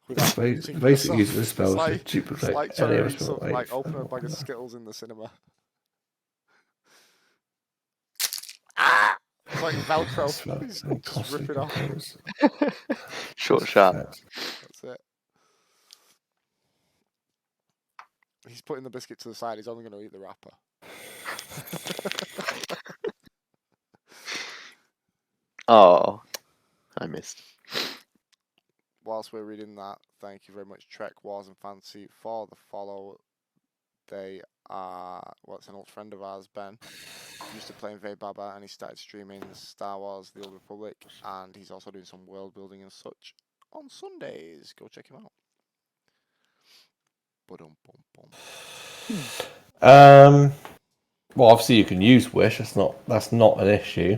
Without The muting basic yourself. use of the spell It's is to like, duplicate it's like trying any to other read spell. something like open a bag of Skittles in the cinema. Ah! It's like Velcro. Just rip it off. Short, sharp. That's it. He's putting the biscuit to the side. He's only going to eat the wrapper. Oh, I missed. Whilst we're reading that, thank you very much, Trek Wars and Fancy, for the follow. They are, it's an old friend of ours, Ben. Used to play in Vaybaba, and he started streaming Star Wars: The Old Republic, and he's also doing some world building and such on Sundays. Go check him out. Well, obviously you can use Wish. That's not an issue.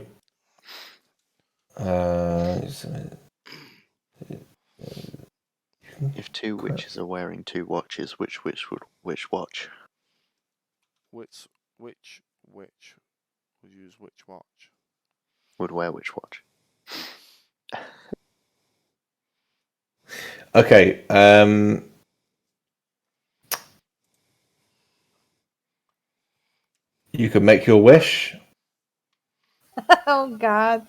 If two witches are wearing two watches, which witch would which watch? Which would use which watch? Would wear which watch? Okay. You can make your wish. Oh God.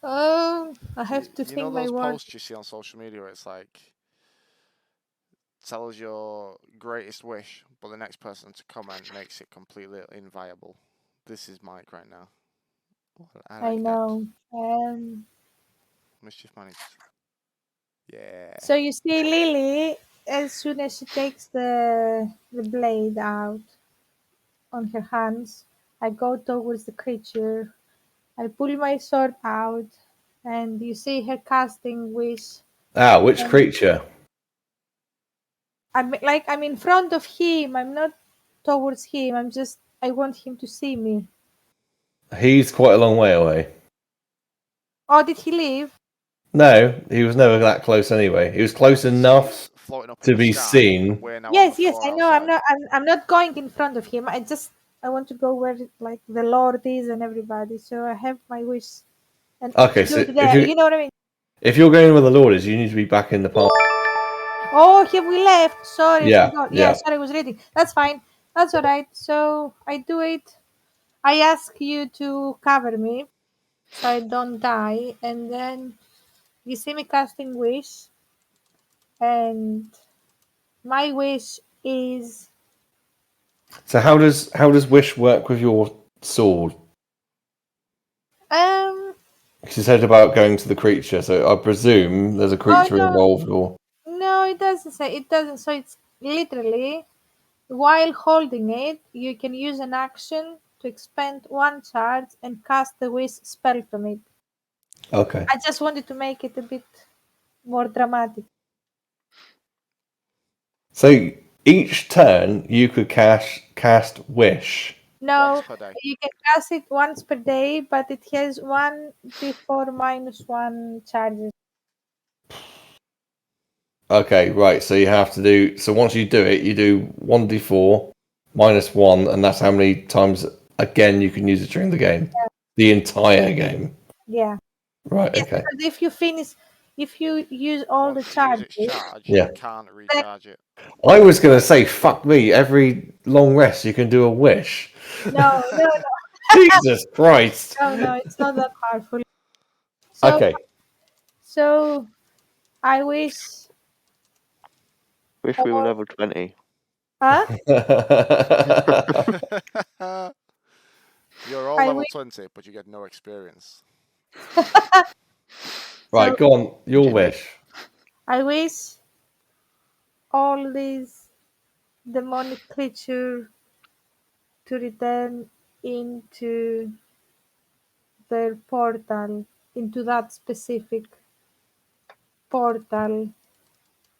Oh, I have to You know think my those words. posts you see on social media where it's like, tell us your greatest wish, but the next person to comment makes it completely inviable. This is Mike right now. I like know. that. Mischief managed. Yeah. So you see, Lily, as soon as she takes the blade out on her hands, I go towards the creature. I pull my sword out, and you see her casting wish. Which creature? I'm in front of him. I'm not towards him. I want him to see me. He's quite a long way away. Oh, did he leave? No, he was never that close anyway. He was close enough floating up to in the be sky, seen. and we're now on Yes, the yes, floor I know. I'm outside. not. I'm not going in front of him. I want to go where like the Lord is and everybody. So I have my wish, and Okay, to so do it there. You know what I mean? if you're going where the Lord is, you need to be back in the park. Oh, have we left? Sorry, I Yeah, forgot. yeah. Sorry, I was reading. That's fine. That's all right. So I do it. I ask you to cover me so I don't die, and then you see me casting wish, and my wish is So how does wish work with your sword? Because you said about going to the creature, so I presume there's a creature no, involved, or no, it doesn't say it doesn't. So it's literally while holding it, you can use an action to expend one charge and cast the wish spell from it. okay. I just wanted to make it a bit more dramatic. So each turn you could cast wish. No, Once per day. you can cast it once per day, but it has 1d4 -1 charges. Okay, right. So you have to do. So once you do it, you do 1d4 -1, and that's how many times again you can use it during the game. The entire game. Yeah. Right. Yes, Okay. because if you use all Once the you use charges, its charge, Yeah. you can't recharge it. I was gonna say, fuck me. Every long rest, you can do a wish. no, Jesus Christ. no, it's not that powerful. So, Okay. so I wish. Wish we were level 20. Huh? You're all I level wish. 20, but you get no experience. Right. So Go on. Your Did we- wish. I wish all these demonic creature to return into their portal, into that specific portal,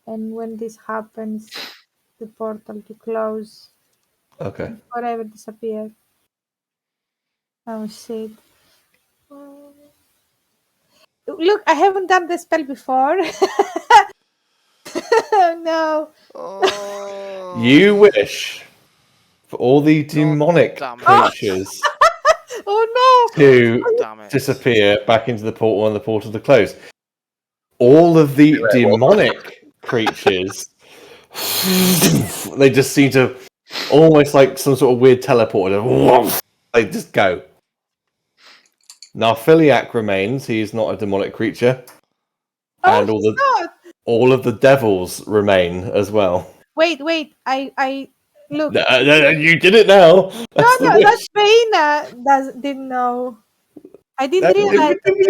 and when this happens, the portal to close Okay. and forever disappear. Oh shit. Oh. Look, I haven't done the spell before. Oh no. Oh, You wish for all the God demonic damn it. creatures Oh no. to Damn it. disappear back into the portal and the portal to close. All of the demonic creatures, they just seem to almost like some sort of weird teleporter. They just go. Now Philiac remains. He is not a demonic creature, Oh, and he's not. all of the devils remain as well. Wait. I look. You did it now. That's the No, wish. that's Peina didn't know. I didn't realize No, we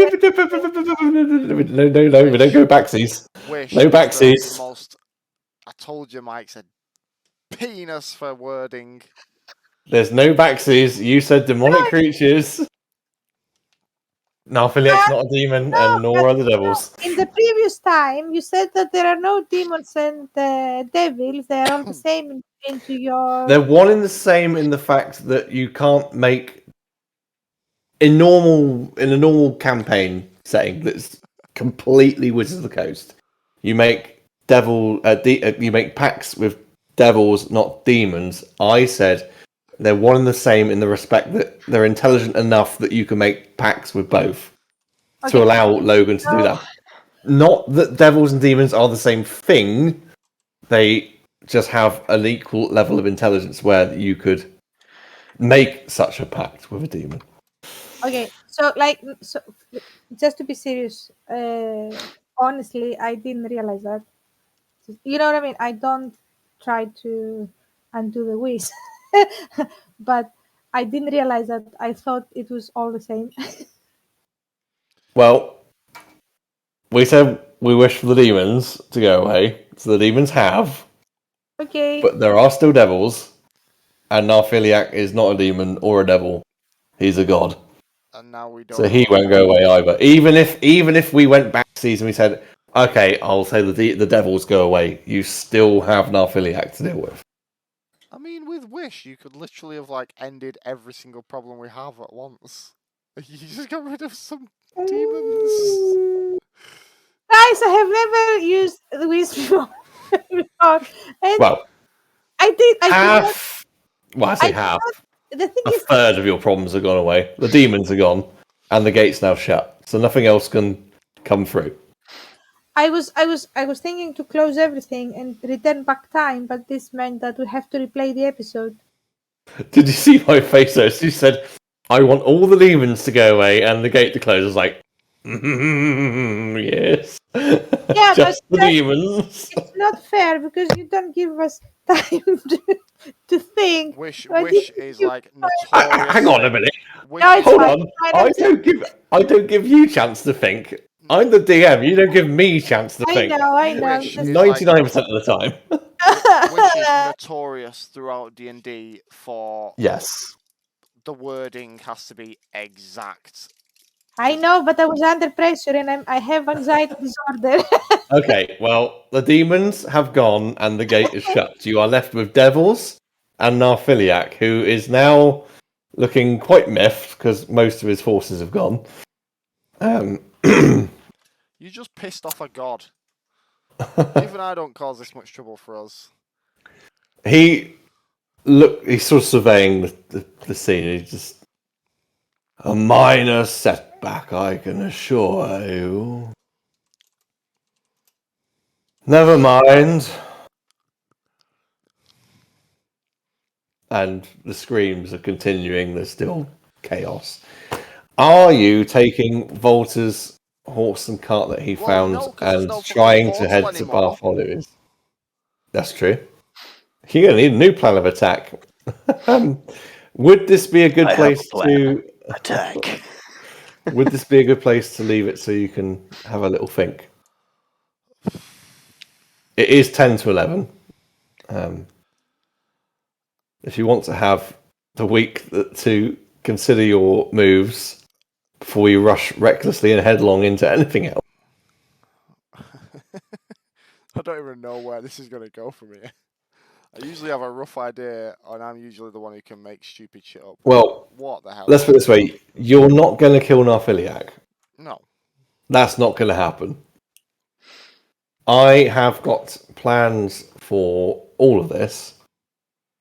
don't go backsies. Wish No is the backsies. most. I told you, Mike said penis for wording. There's no backsies. You said demonic creatures. Narphiliac's not a demon, and nor are the devils. in the previous time you said that there are no demons and devils. They are all the same into your. They're one and the same in the fact that you can't make in a normal campaign setting that's completely Wizards of the Coast. You make you make pacts with devils, not demons. I said they're one and the same in the respect that they're intelligent enough that you can make pacts with both to Okay. allow Logan to do that. Not that devils and demons are the same thing. They just have an equal level of intelligence where you could make such a pact with a demon. Okay, so just to be serious, honestly, I didn't realize that. You know what I mean? I don't try to undo the wish, but I didn't realize that. I thought it was all the same. Well, we said we wish for the demons to go away, so the demons have, Okay, but there are still devils, and Narphiliac is not a demon or a devil; he's a god, And now we don't. so he won't go away either. Even if we went back season, we said, okay, I'll say the devils go away. You still have Narphiliac to deal with. I mean, with Wish, you could literally have like ended every single problem we have at once. You just got rid of some demons. guys, I have never used the wish before, and Well, I did. I did not. half. Well, I say half. The thing A is, third of your problems have gone away. The demons are gone, and the gate's now shut, so nothing else can come through. I was thinking to close everything and return back time, but this meant that we have to replay the episode. Did you see my face though? She said, I want all the demons to go away and the gate to close. I was like, yes. Yeah, Just but the demons. it's not fair because you don't give us time to think. Wish I Wish didn't is give- like notorious. Hang on a minute. Wish No, it's Hold fine. on. Fine, I I'm don't give you chance to think. I'm the DM. You don't give me chance to I think. know. Wish Just- is like 99% of the time. Wish is notorious throughout D&D for Yes. the wording has to be exact. I know, but I was under pressure and I have anxiety disorder. Okay, well, the demons have gone and the gate is shut. You are left with devils and Narphiliac, who is now looking quite miffed because most of his forces have gone. You just pissed off a god. Even I don't cause this much trouble for us. He's sort of surveying the scene. He's just a minor setback, I can assure you. Never mind. And the screams are continuing. There's still chaos. Are you taking Volta's horse and cart that he Well, found no, 'cause there's and no fucking trying to portal head to anymore. Bartholomew? That's true. You're going to need a new plan of attack. Would this be a good I have place a plan. to Attack. Would this be a good place to leave it so you can have a little think? It is 10 to 11. If you want to have the week to consider your moves before you rush recklessly and headlong into anything else. I don't even know where this is going to go from here. I usually have a rough idea, and I'm usually the one who can make stupid shit up. Well, What the hell? let's put it this way. You're not going to kill Narphiliac. No. That's not going to happen. I have got plans for all of this.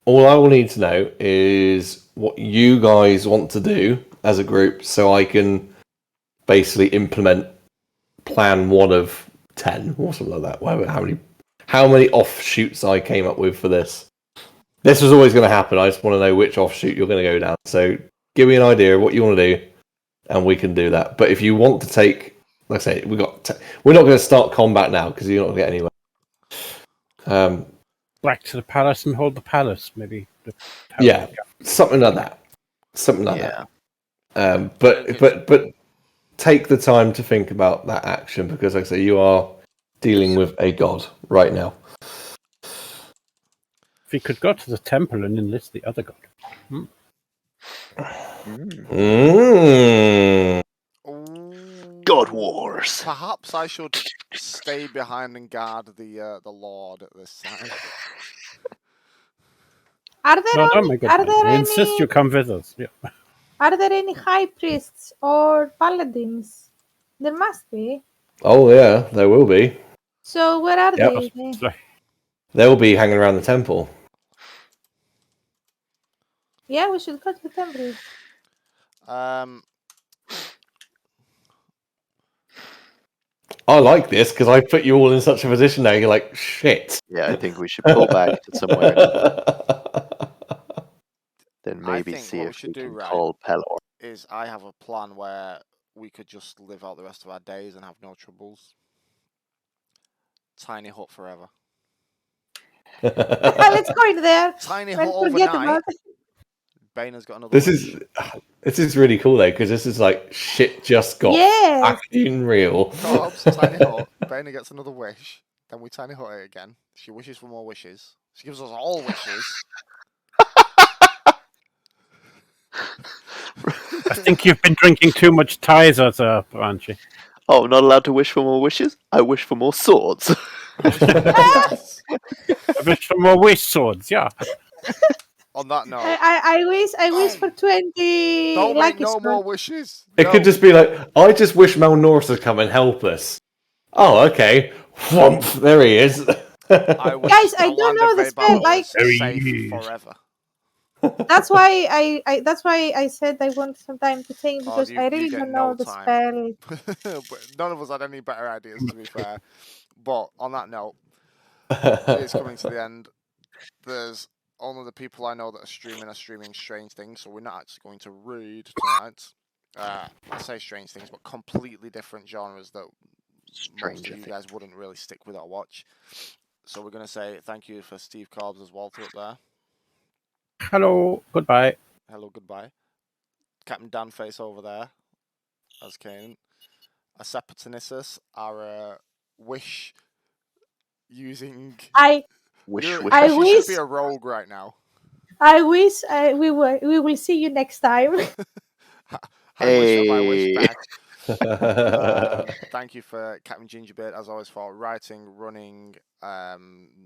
All I will need to know is what you guys want to do as a group so I can basically implement plan 1 of 10 or something like that. How many offshoots I came up with for this. This was always going to happen. I just want to know which offshoot you're going to go down. So give me an idea of what you want to do and we can do that. But if you want to take, like I say, we're not going to start combat now because you're not going to get anywhere. back to the palace and hold the palace. Maybe. Yeah, something like that. Something like Yeah. that. But take the time to think about that action because, like I say, you are dealing with a god right now. If we could go to the temple and enlist the other god. Mm. God Wars. Perhaps I should stay behind and guard the Lord at this time. Are there No, don't only, make it. are there I insist any you come with us. Yeah. are there any high priests or paladins? There must be. Oh yeah, there will be. So where are Yep. they? It's like, They'll be hanging around the temple. Yeah, we should go to the temple. I like this because I put you all in such a position now. You're like, shit. Yeah, I think we should pull back to somewhere, then I maybe think see what we if should we do, can right, call Pelor. is I have a plan where we could just live out the rest of our days and have no troubles. Tiny hut forever. Let's go in there Tiny and hut forget overnight. about it. Baina's got another This wish. is really cool though because this is like shit just got Yes. fucking real. Corbs, tiny hut. Baina gets another wish. Then we tiny hut it again. She wishes for more wishes. She gives us all wishes. I think you've been drinking too much Tizer, Branchi. Oh, I'm not allowed to wish for more wishes? I wish for more swords. Yes. I wish for more wish swords, yeah. On that note, I wish for 20 don't make lucky no swords. more wishes. It No. could just be like, I just wish Malnorth would come and help us. Oh, okay. Whomp, there he is. I wish Guys, I the don't land know of the spell. Vaybaba Like was There he safe is. forever. that's why I said I want some time to think Oh, because you I really get don't no know the time. spell. But none of us had any better ideas, to be fair. But on that note, it's coming to the end. There's only the people I know that are streaming strange things, so we're not actually going to read tonight. I say strange things, but completely different genres that most Stranger of you thing. guys wouldn't really stick with or watch. So we're going to say thank you for Steve Corbs as Walter up there. Hello, goodbye. Hello, goodbye. Captain Danface over there as Kanan. Asepatenissus, our wish using. I Wish, You wish. I should wish be a rogue right now. we will see you next time. I wish for my wish Hey. back. Thank you for Captain Gingerbread, as always, for writing, running,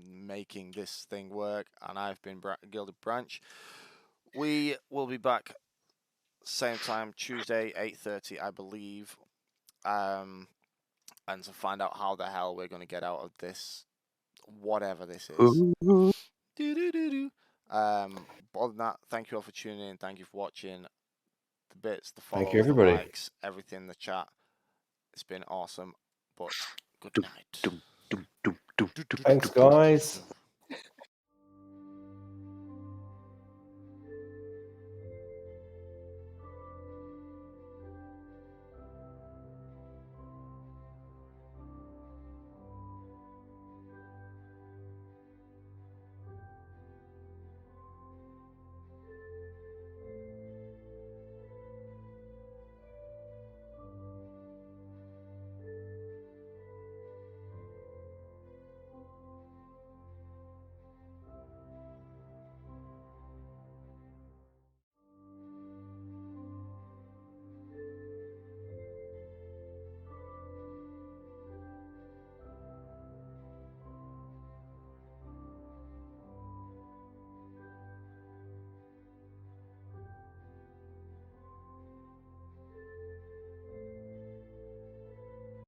making this thing work. And I've been Gilded Branch. We will be back same time Tuesday, 8:30, I believe. And to find out how the hell we're going to get out of this, whatever this is. But other than that, thank you all for tuning in. Thank you for watching. The bits, the follows, Thank you, everybody. the likes, everything in the chat. It's been awesome. But good night. Thanks, guys.